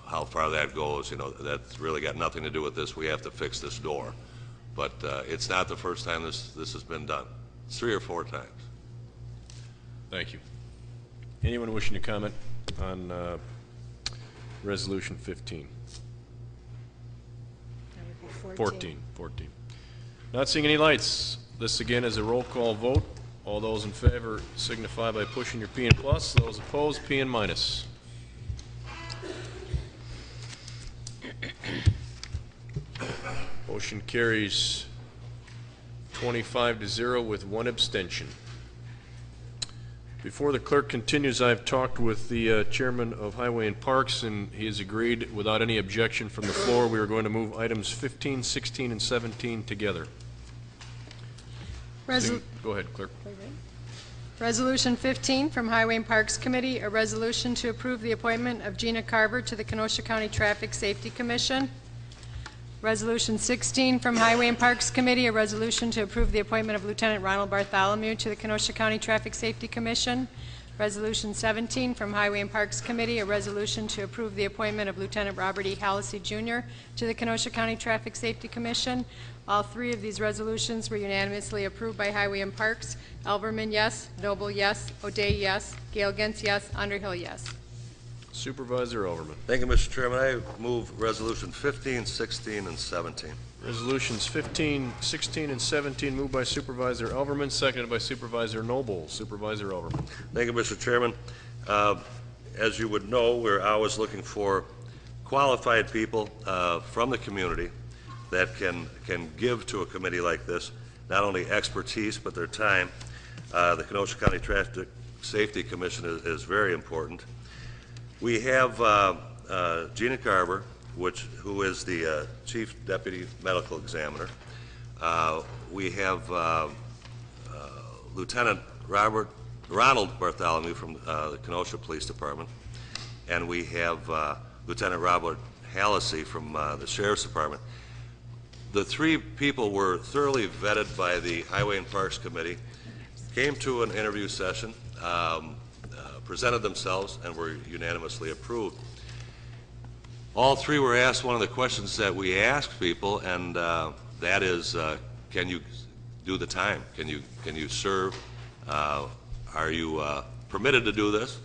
How far that goes, that's really got nothing to do with this. We have to fix this door. But it's not the first time this has been done. It's 3 or 4 times. Thank you. Anyone wishing to comment on Resolution 15? That would be 14. Not seeing any lights. This again is a roll call vote. All those in favor signify by pushing your P and plus. Those opposed, P and minus. Motion carries 25-0 with 1 abstention. Before the clerk continues, I've talked with the chairman of Highway and Parks, and he has agreed without any objection from the floor. We are going to move items 15, 16, and 17 together. Go ahead, clerk. Resolution 15 from Highway and Parks Committee, a resolution to approve the appointment of Gina Carver to the Kenosha County Traffic Safety Commission. Resolution 16 from Highway and Parks Committee, a resolution to approve the appointment of Lieutenant Ronald Bartholomew to the Kenosha County Traffic Safety Commission. Resolution 17 from Highway and Parks Committee, a resolution to approve the appointment of Lieutenant Robert E. Hallisey, Jr. to the Kenosha County Traffic Safety Commission. All 3 of these resolutions were unanimously approved by Highway and Parks. Elverman, yes. Noble, yes. O'Day, yes. Gale Gentz, yes. Underhill, yes. Supervisor Elverman. Thank you, Mr. Chairman. I move Resolution 15, 16, and 17. Resolutions 15, 16, and 17 moved by Supervisor Elverman, seconded by Supervisor Noble. Supervisor Elverman. Thank you, Mr. Chairman. As you would know, we're always looking for qualified people from the community that can give to a committee like this, not only expertise, but their time. The Kenosha County Traffic Safety Commission is very important. We have Gina Carver, who is the Chief Deputy Medical Examiner. We have Lieutenant Ronald Bartholomew from the Kenosha Police Department, and we have Lieutenant Robert Hallisey from the Sheriff's Department. The three people were thoroughly vetted by the Highway and Parks Committee, came to an interview session, presented themselves, and were unanimously approved. All three were asked one of the questions that we ask people, and that is, can you do the time? Can you serve? Are you permitted to do this?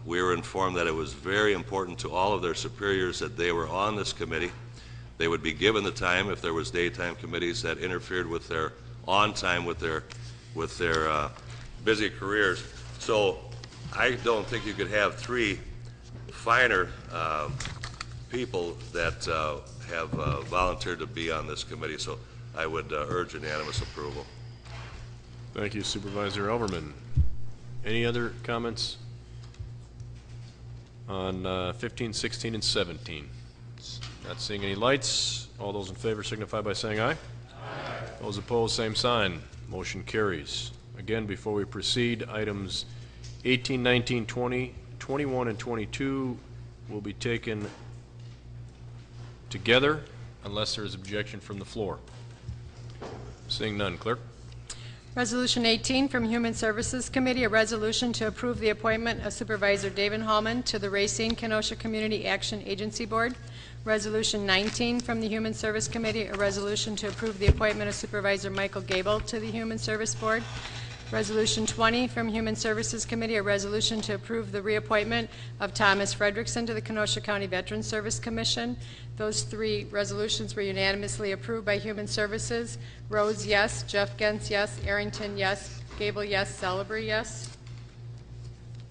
We were informed that it was very important to all of their superiors that they were on this committee. They would be given the time if there was daytime committees that interfered with their on time with their busy careers. So I don't think you could have three finer people that have volunteered to be on this committee. So I would urge unanimous approval. Thank you, Supervisor Elverman. Any other comments on 15, 16, and 17? Not seeing any lights. All those in favor signify by saying aye. Aye. Those opposed, same sign. Motion carries. Again, before we proceed, items 18, 19, 20, 21, and 22 will be taken together unless there is objection from the floor. Seeing none, clerk. Resolution 18 from Human Services Committee, a resolution to approve the appointment of Supervisor David Hallman to the Racine Kenosha Community Action Agency Board. Resolution 19 from the Human Service Committee, a resolution to approve the appointment of Supervisor Michael Gable to the Human Service Board. Resolution 20 from Human Services Committee, a resolution to approve the reappointment of Thomas Frederickson to the Kenosha County Veterans Service Commission. Those three resolutions were unanimously approved by Human Services. Rose, yes. Jeff Gens, yes. Arrington, yes. Gable, yes. Celebrity, yes.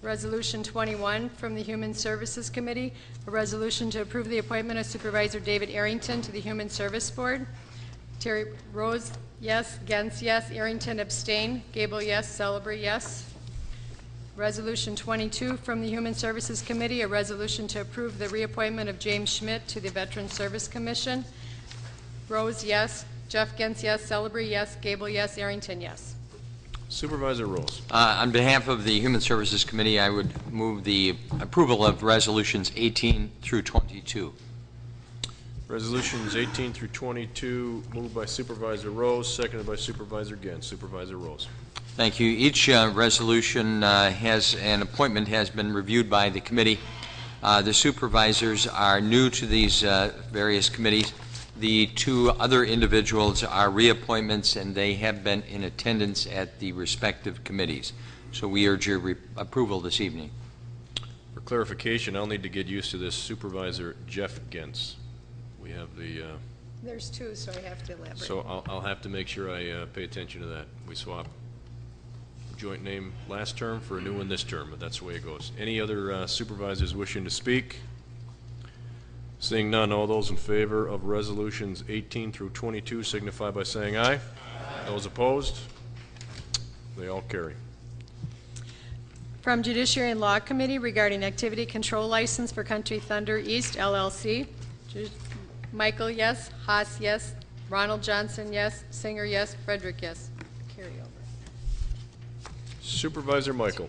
Resolution 21 from the Human Services Committee, a resolution to approve the appointment of Supervisor David Arrington to the Human Service Board. Terry Rose, yes. Gens, yes. Arrington, abstain. Gable, yes. Celebrity, yes. Resolution 22 from the Human Services Committee, a resolution to approve the reappointment of James Schmidt to the Veterans Service Commission. Rose, yes. Jeff Gens, yes. Celebrity, yes. Gable, yes. Arrington, yes. Supervisor Rose. On behalf of the Human Services Committee, I would move the approval of resolutions 18 through 22. Resolutions 18 through 22 moved by Supervisor Rose, seconded by Supervisor Gens. Supervisor Rose. Thank you. Each resolution has an appointment has been reviewed by the committee. The supervisors are new to these various committees. The two other individuals are reappointments, and they have been in attendance at the respective committees. So we urge your approval this evening. For clarification, I'll need to get used to this. Supervisor Jeff Gens. We have the... There's two, so I have to elaborate. So I'll have to make sure I pay attention to that. We swap joint name last term for a new one this term, but that's the way it goes. Any other supervisors wishing to speak? Seeing none, all those in favor of resolutions 18 through 22 signify by saying aye. Aye. Those opposed? They all carry. From Judiciary and Law Committee regarding activity control license for Country Thunder East LLC. Michael, yes. Haas, yes. Ronald Johnson, yes. Singer, yes. Frederick, yes. Carry over. Supervisor Michael.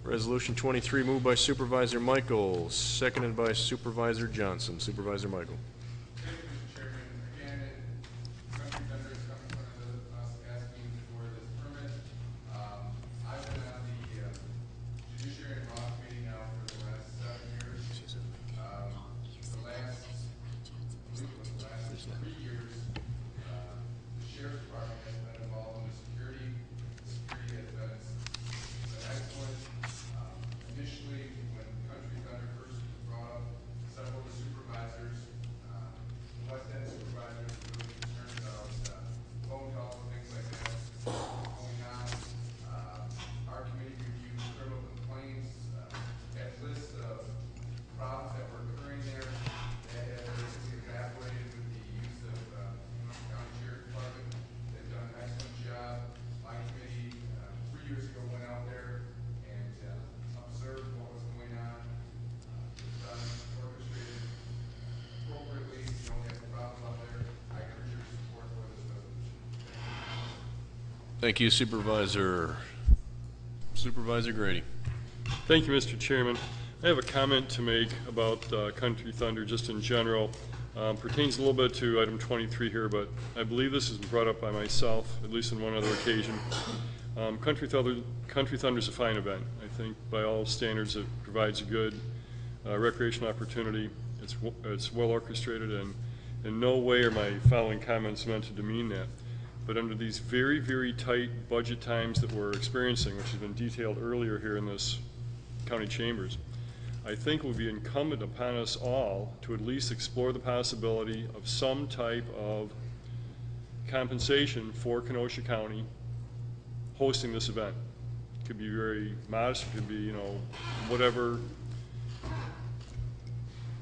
Resolution 23 moved by Supervisor Michael, seconded by Supervisor Johnson. Supervisor Michael. Thank you, Mr. Chairman. Again, Country Thunder is coming in front of us asking for this permit. I've been on the Judiciary and Law Committee now for the last 7 years. The last 3 years, the Sheriff's Department has been involved in the security. The security has been excellent. Initially, when Country Thunder first was brought up, several of the supervisors Thank you, Supervisor Grady. Thank you, Mr. Chairman. I have a comment to make about Country Thunder just in general. Pertains a little bit to item 23 here, but I believe this has been brought up by myself, at least on one other occasion. Country Thunder is a fine event. I think by all standards it provides a good recreational opportunity. It's well orchestrated, and in no way are my following comments meant to demean that. But under these very, very tight budget times that we're experiencing, which has been detailed earlier here in this county chambers, I think it would be incumbent upon us all to at least explore the possibility of some type of compensation for Kenosha County hosting this event. It could be very modest, it could be, you know, whatever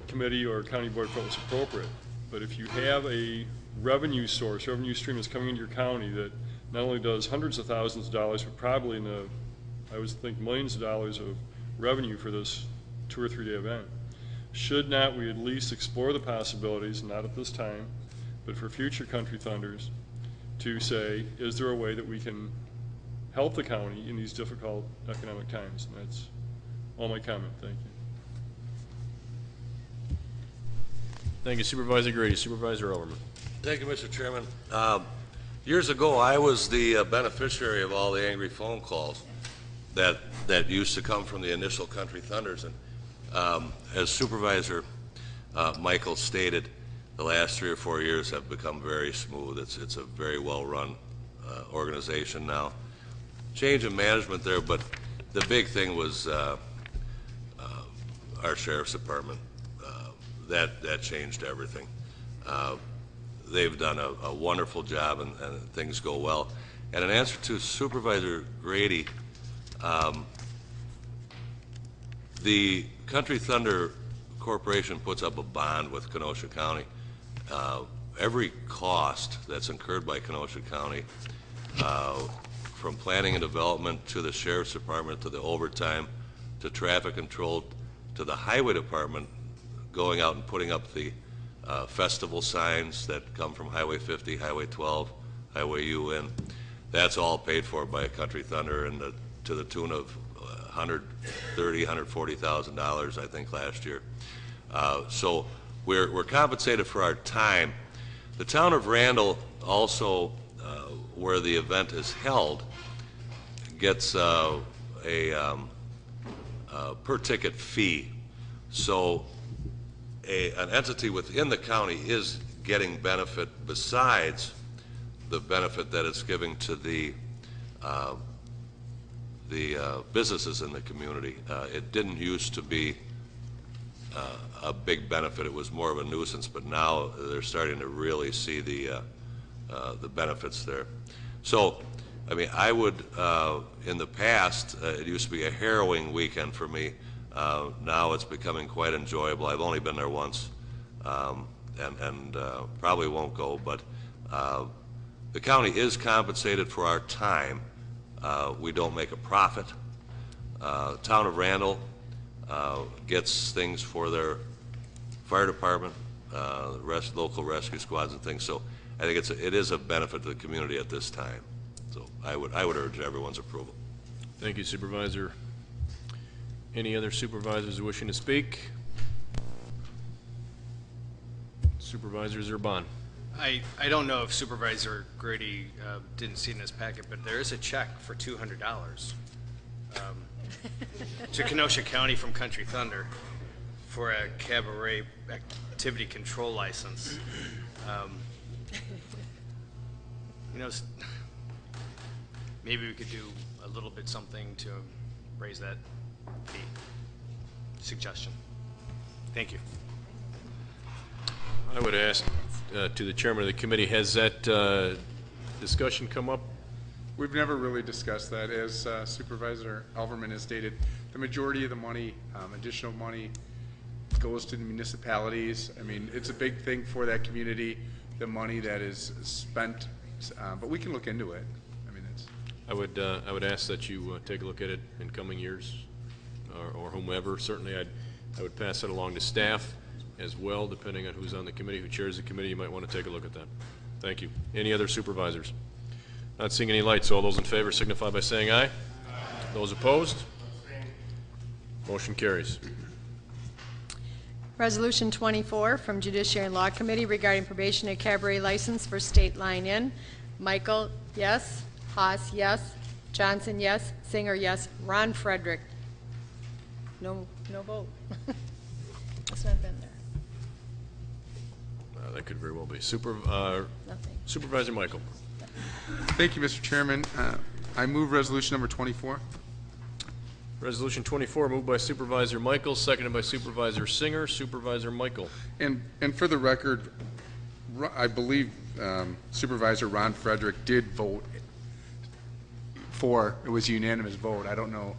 committee or county board felt was appropriate. But if you have a revenue source, revenue stream that's coming into your county that not only does hundreds of thousands of dollars, but probably in the, I would think, millions of dollars of revenue for this 2 or 3 day event, should not we at least explore the possibilities, not at this time, but for future Country Thunders, to say, is there a way that we can help the county in these difficult economic times? And that's all my comment. Thank you. Thank you, Supervisor Grady. Supervisor Ellerman. Thank you, Mr. Chairman. Years ago, I was the beneficiary of all the angry phone calls that used to come from the initial Country Thunders. And as Supervisor Michael stated, the last 3 or 4 years have become very smooth. It's a very well-run organization now. Change in management there, but the big thing was our sheriff's department. That changed everything. They've done a wonderful job, and things go well. And in answer to Supervisor Grady, the Country Thunder Corporation puts up a bond with Kenosha County. Every cost that's incurred by Kenosha County, from planning and development to the Sheriff's Department to the overtime to traffic control to the Highway Department, going out and putting up the festival signs that come from Highway 50, Highway 12, Highway UN, that's all paid for by Country Thunder, and to the tune of $130,000, $140,000, I think, last year. So we're compensated for our time. The town of Randall also, where the event is held, gets a per ticket fee. So an entity within the county is getting benefit besides the benefit that it's giving to the businesses in the community. It didn't used to be a big benefit. It was more of a nuisance, but now they're starting to really see the benefits there. So, I mean, I would, in the past, it used to be a harrowing weekend for me. Now it's becoming quite enjoyable. I've only been there once, and probably won't go, but the county is compensated for our time. We don't make a profit. Town of Randall gets things for their fire department, local rescue squads and things. So I think it is a benefit to the community at this time. So I would urge everyone's approval. Thank you, Supervisor. Any other supervisors wishing to speak? Supervisor Zerban. I don't know if Supervisor Grady didn't see in his packet, but there is a check for $200 to Kenosha County from Country Thunder for a cabaret activity control license. You know, maybe we could do a little bit something to raise that fee. Suggestion. Thank you. I would ask to the chairman of the committee, has that discussion come up? We've never really discussed that. As Supervisor Alverman has stated, the majority of the money, additional money, goes to the municipalities. I mean, it's a big thing for that community, the money that is spent, but we can look into it. I mean, I would ask that you take a look at it in coming years, or whomever. Certainly, I would pass that along to staff as well, depending on who's on the committee, who chairs the committee. You might want to take a look at that. Thank you. Any other supervisors? Not seeing any lights. All those in favor signify by saying aye. Those opposed? Motion carries. Resolution 24 from Judiciary and Law Committee regarding probationary cabaret license for State Line Inn. Michael, yes. Haas, yes. Johnson, yes. Singer, yes. Ron Frederick. No vote. Must not have been there. That could very well be. Nothing. Supervisor Michael. Thank you, Mr. Chairman. I move resolution number 24. Resolution 24 moved by Supervisor Michael, seconded by Supervisor Singer. Supervisor Michael. And for the record, I believe Supervisor Ron Frederick did vote for. It was a unanimous vote. I don't know.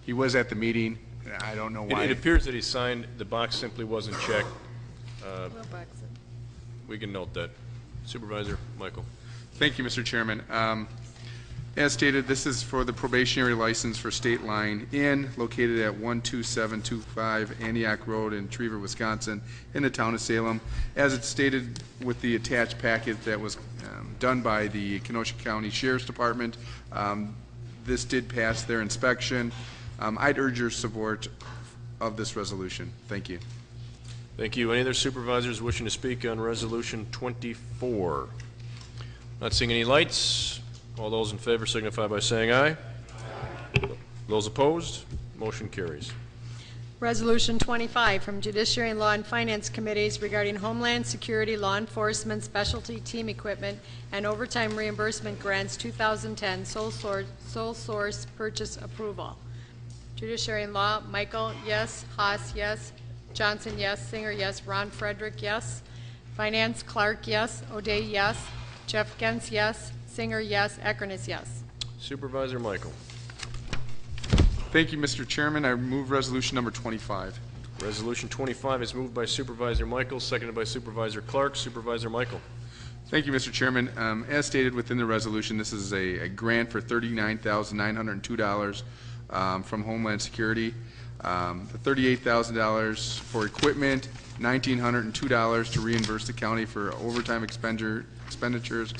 He was at the meeting. I don't know why. It appears that he signed. The box simply wasn't checked. We can note that. Supervisor Michael. Thank you, Mr. Chairman. As stated, this is for the probationary license for State Line Inn, located at 12725 Antioch Road in Trever, Wisconsin, in the town of Salem. As it's stated with the attached packet that was done by the Kenosha County Sheriff's Department, this did pass their inspection. I'd urge your support of this resolution. Thank you. Thank you. Any other supervisors wishing to speak on Resolution 24? Not seeing any lights. All those in favor signify by saying aye. Those opposed? Motion carries. Resolution 25 from Judiciary and Law and Finance Committees regarding Homeland Security Law Enforcement Specialty Team Equipment and Overtime Reimbursement Grants 2010 sole source purchase approval. Judiciary and Law, Michael, yes. Haas, yes. Johnson, yes. Singer, yes. Ron Frederick, yes. Finance, Clark, yes. O'Day, yes. Jeff Gens, yes. Singer, yes. Eckern, yes. Supervisor Michael. Thank you, Mr. Chairman. I move resolution number 25. Resolution 25 is moved by Supervisor Michael, seconded by Supervisor Clark. Supervisor Michael. Thank you, Mr. Chairman. As stated within the resolution, this is a grant for $39,902 from Homeland Security. The $38,000 for equipment, $1,902 to reimburse the county for overtime expenditures,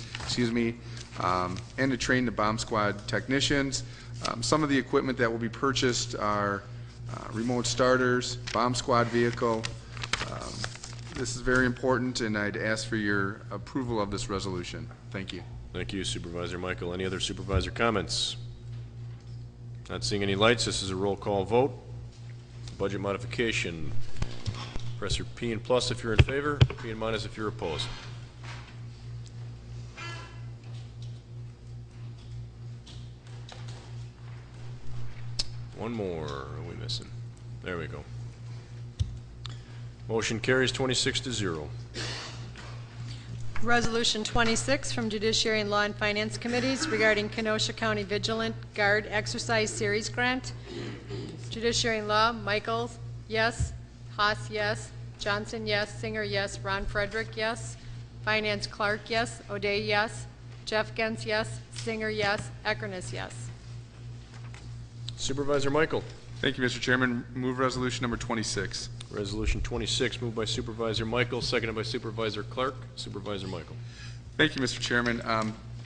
and to train the bomb squad technicians. Some of the equipment that will be purchased are remote starters, bomb squad vehicle. This is very important, and I'd ask for your approval of this resolution. Thank you. Thank you, Supervisor Michael. Any other supervisor comments? Not seeing any lights. This is a roll call vote. Budget modification. Press your P and plus if you're in favor, P and minus if you're opposed. One more. Are we missing? There we go. Motion carries 26-0. Resolution 26 from Judiciary and Law and Finance Committees regarding Kenosha County Vigilant Guard Exercise Series Grant. Judiciary and Law, Michael, yes. Haas, yes. Johnson, yes. Singer, yes. Ron Frederick, yes. Finance, Clark, yes. O'Day, yes. Jeff Gens, yes. Singer, yes. Eckern, yes. Supervisor Michael. Thank you, Mr. Chairman. Move resolution number 26. Resolution 26 moved by Supervisor Michael, seconded by Supervisor Clark. Supervisor Michael. Thank you, Mr. Chairman.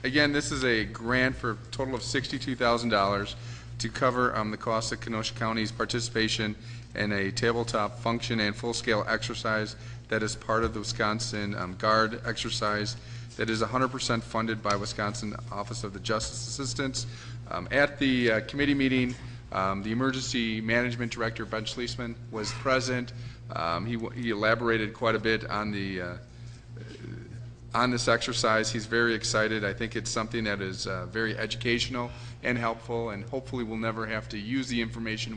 Again, this is a grant for a total of $62,000 to cover the cost of Kenosha County's participation in a tabletop function and full-scale exercise that is part of the Wisconsin Guard exercise that is 100% funded by Wisconsin Office of the Justice Assistants. At the committee meeting, the Emergency Management Director, Ben Schliessman, was present. He elaborated quite a bit on this exercise. He's very excited. I think it's something that is very educational and helpful, and hopefully we'll never have to use the information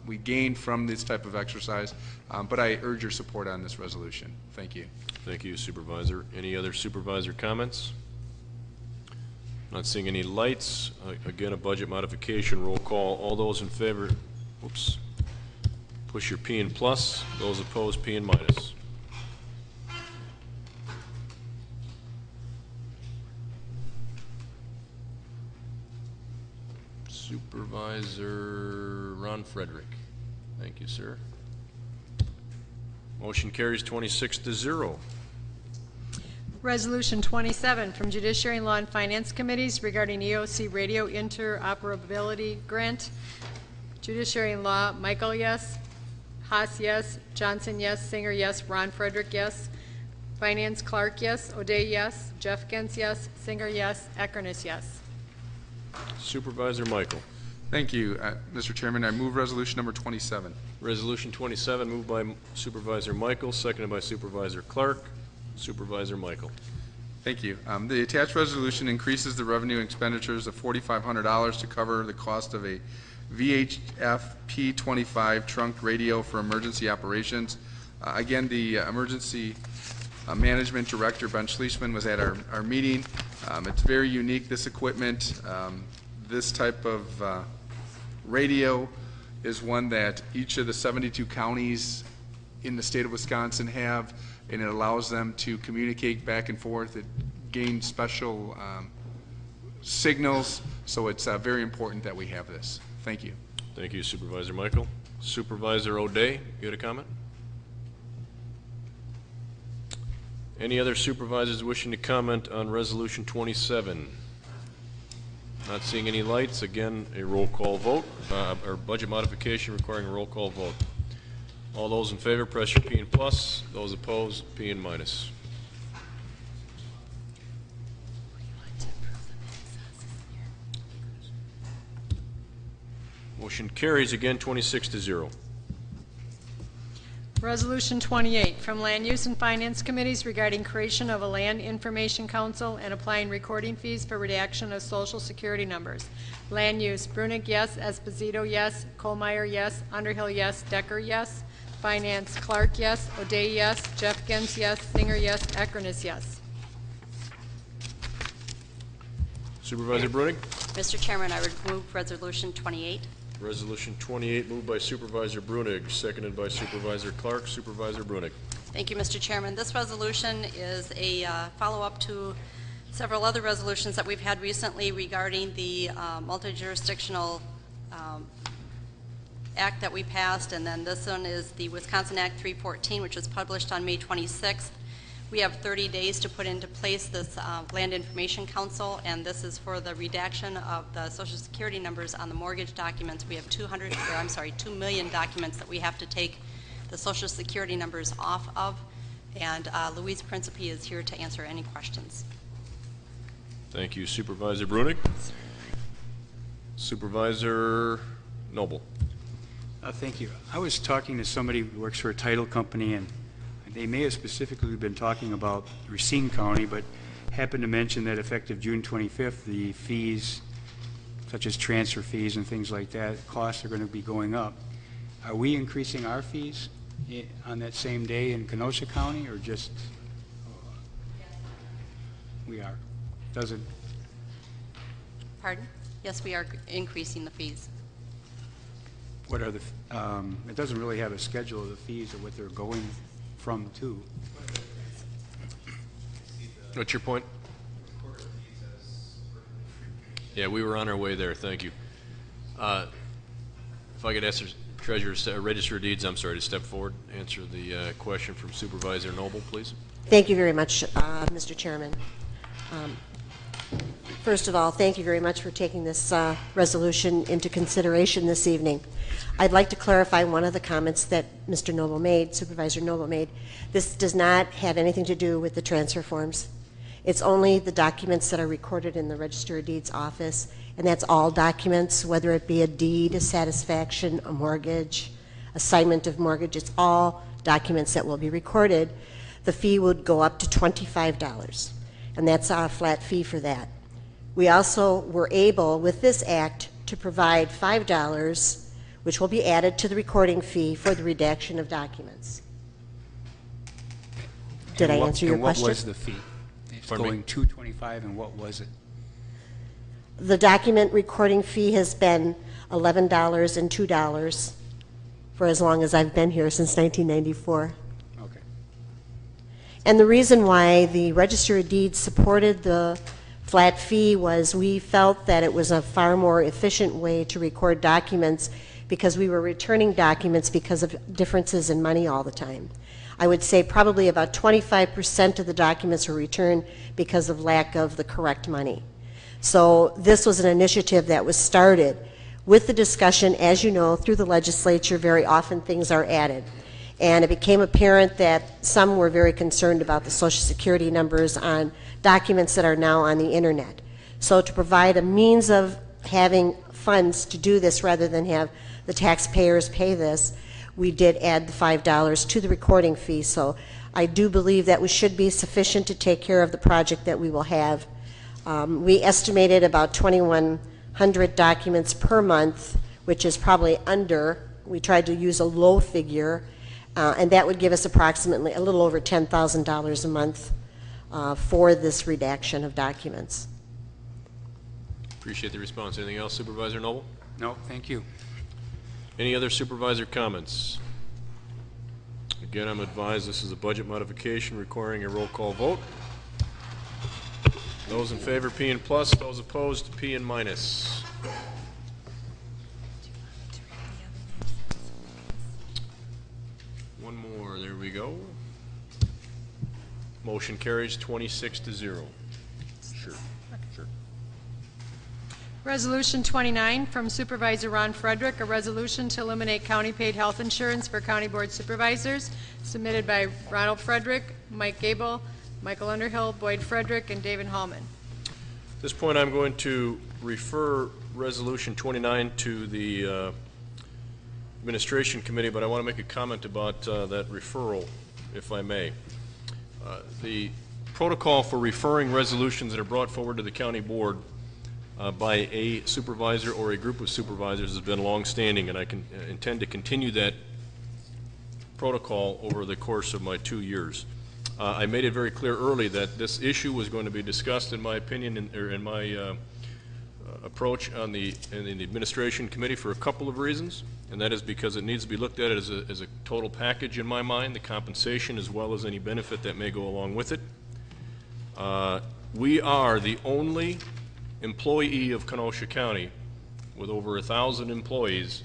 we gain from this type of exercise. But I urge your support on this resolution. Thank you. Thank you, Supervisor. Any other supervisor comments? Not seeing any lights. Again, a budget modification. Roll call. All those in favor, whoops, push your P and plus. Those opposed, P and minus. Supervisor Ron Frederick. Thank you, sir. Motion carries 26-0. Resolution 27 from Judiciary, Law, and Finance Committees regarding EOC radio interoperability grant. Judiciary and Law, Michael, yes. Haas, yes. Johnson, yes. Singer, yes. Ron Frederick, yes. Finance, Clark, yes. O'Day, yes. Jeffkins, yes. Singer, yes. Eckerness, yes. Supervisor Michael. Thank you, Mr. Chairman. I move resolution number 27. Resolution 27 moved by Supervisor Michael, seconded by Supervisor Clark. Supervisor Michael. Thank you. The attached resolution increases the revenue and expenditures of $4,500 to cover the cost of a VHF P25 trunk radio for emergency operations. Again, the emergency management director, Ben Schliessman, was at our meeting. It's very unique, this equipment. This type of radio is one that each of the 72 counties in the state of Wisconsin have, and it allows them to communicate back and forth. It gains special signals, so it's very important that we have this. Thank you. Thank you, Supervisor Michael. Supervisor O'Day, you had a comment? Any other supervisors wishing to comment on Resolution 27? Not seeing any lights. Again, a roll call vote, or budget modification requiring a roll call vote. All those in favor, press your P and plus. Those opposed, P and minus. Motion carries again, 26-0. Resolution 28 from Land Use and Finance Committees regarding creation of a Land Information Council and applying recording fees for redaction of Social Security numbers. Land Use, Brunig, yes. Esposito, yes. Colmeyer, yes. Underhill, yes. Decker, yes. Finance, Clark, yes. O'Day, yes. Jeffkins, yes. Singer, yes. Eckerness, yes. Supervisor Brunig. Mr. Chairman, I would move Resolution 28. Resolution 28 moved by Supervisor Brunig, seconded by Supervisor Clark. Supervisor Brunig. Thank you, Mr. Chairman. This resolution is a follow-up to several other resolutions that we've had recently regarding the multi-jurisdictional act that we passed, and then this one is the Wisconsin Act 314, which was published on May 26th. We have 30 days to put into place this Land Information Council, and this is for the redaction of the Social Security numbers on the mortgage documents. We have 2 million documents that we have to take the Social Security numbers off of, and Louise Principe is here to answer any questions. Thank you, Supervisor Brunig. Supervisor Noble. Thank you. I was talking to somebody who works for a title company, and they may have specifically been talking about Racine County, but happened to mention that effective June 25th, the fees, such as transfer fees and things like that, costs are going to be going up. Are we increasing our fees on that same day in Kenosha County, or just? We are. Does it? Pardon? Yes, we are increasing the fees. What are the? It doesn't really have a schedule of the fees or what they're going from to. What's your point? Yeah, we were on our way there. Thank you. If I could ask the Treasurer, Register of Deeds, I'm sorry, to step forward, answer the question from Supervisor Noble, please. Thank you very much, Mr. Chairman. First of all, thank you very much for taking this resolution into consideration this evening. I'd like to clarify one of the comments that Mr. Noble made, Supervisor Noble made. This does not have anything to do with the transfer forms. It's only the documents that are recorded in the Register of Deeds office, and that's all documents, whether it be a deed, a satisfaction, a mortgage, assignment of mortgage. It's all documents that will be recorded. The fee would go up to $25, and that's our flat fee for that. We also were able, with this act, to provide $5, which will be added to the recording fee for the redaction of documents. Did I answer your question? What was the fee? It's going $225, and what was it? The document recording fee has been $11 and $2 for as long as I've been here, since 1994. Okay. And the reason why the Register of Deeds supported the flat fee was we felt that it was a far more efficient way to record documents, because we were returning documents because of differences in money all the time. I would say probably about 25% of the documents were returned because of lack of the correct money. So this was an initiative that was started with the discussion. As you know, through the legislature, very often things are added. And it became apparent that some were very concerned about the Social Security numbers on documents that are now on the internet. So to provide a means of having funds to do this rather than have the taxpayers pay this, we did add the $5 to the recording fee. So I do believe that we should be sufficient to take care of the project that we will have. We estimated about 2,100 documents per month, which is probably under. We tried to use a low figure, and that would give us approximately a little over $10,000 a month for this redaction of documents. Appreciate the response. Anything else, Supervisor Noble? No, thank you. Any other supervisor comments? Again, I'm advised this is a budget modification requiring a roll call vote. Those in favor, P and plus. Those opposed, P and minus. One more. There we go. Motion carries 26-0. Sure. Sure. Resolution 29 from Supervisor Ron Frederick, a resolution to eliminate county-paid health insurance for county board supervisors, submitted by Ronald Frederick, Mike Gable, Michael Underhill, Boyd Frederick, and David Hallman. At this point, I'm going to refer Resolution 29 to the Administration Committee, but I want to make a comment about that referral, if I may. The protocol for referring resolutions that are brought forward to the county board by a supervisor or a group of supervisors has been long-standing, and I intend to continue that protocol over the course of my 2 years. I made it very clear early that this issue was going to be discussed, in my opinion, in my approach in the Administration Committee for a couple of reasons, and that is because it needs to be looked at as a total package in my mind, the compensation as well as any benefit that may go along with it. We are the only employee of Kenosha County with over 1,000 employees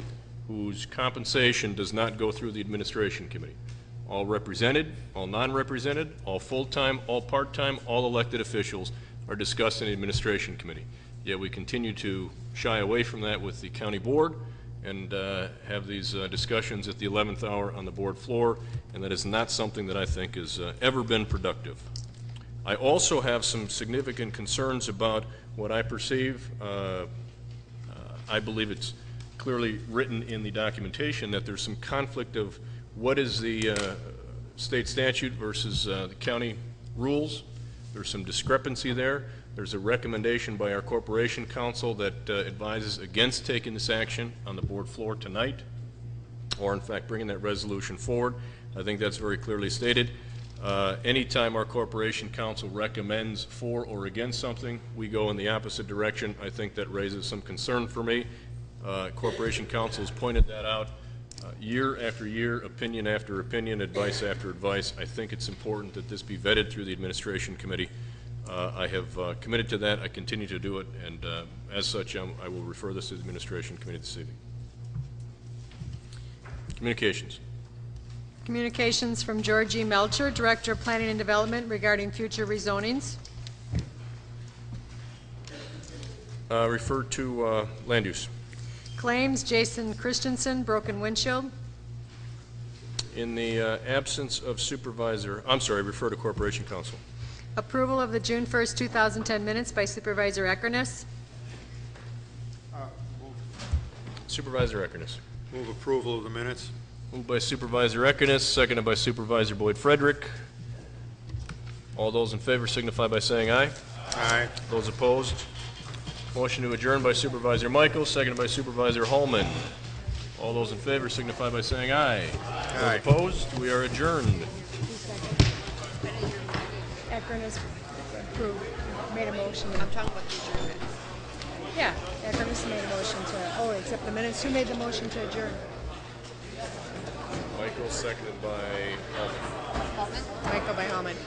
whose compensation does not go through the Administration Committee. All represented, all non-represented, all full-time, all part-time, all elected officials are discussed in the Administration Committee. Yet we continue to shy away from that with the county board and have these discussions at the 11th hour on the board floor, and that is not something that I think has ever been productive. I also have some significant concerns about what I perceive. I believe it's clearly written in the documentation that there's some conflict of what is the state statute versus the county rules. There's some discrepancy there. There's a recommendation by our Corporation Council that advises against taking this action on the board floor tonight, or in fact bringing that resolution forward. I think that's very clearly stated. Anytime our Corporation Council recommends for or against something, we go in the opposite direction. I think that raises some concern for me. Corporation Council has pointed that out year after year, opinion after opinion, advice after advice. I think it's important that this be vetted through the Administration Committee. I have committed to that. I continue to do it, and as such, I will refer this to the Administration Committee this evening. Communications. Communications from George E. Melcher, Director of Planning and Development, regarding future rezonings. Refer to land use. Claims, Jason Christensen, broken windshield. In the absence of supervisor, I'm sorry, refer to Corporation Council. Approval of the June 1st, 2010 minutes by Supervisor Eckerness. Supervisor Eckerness. Move approval of the minutes. Moved by Supervisor Eckerness, seconded by Supervisor Boyd Frederick. All those in favor signify by saying aye. Aye. Those opposed? Motion to adjourn by Supervisor Michael, seconded by Supervisor Holman. All those in favor signify by saying aye. Aye. Those opposed? We are adjourned. Eckerness approved, made a motion. I'm talking about the adjournment. Yeah, Eckerness made a motion to, accept the minutes. Who made the motion to adjourn? Michael, seconded by Holman. Michael by Hallman.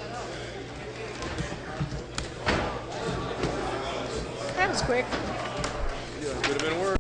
That was quick. Yeah, could have been worse.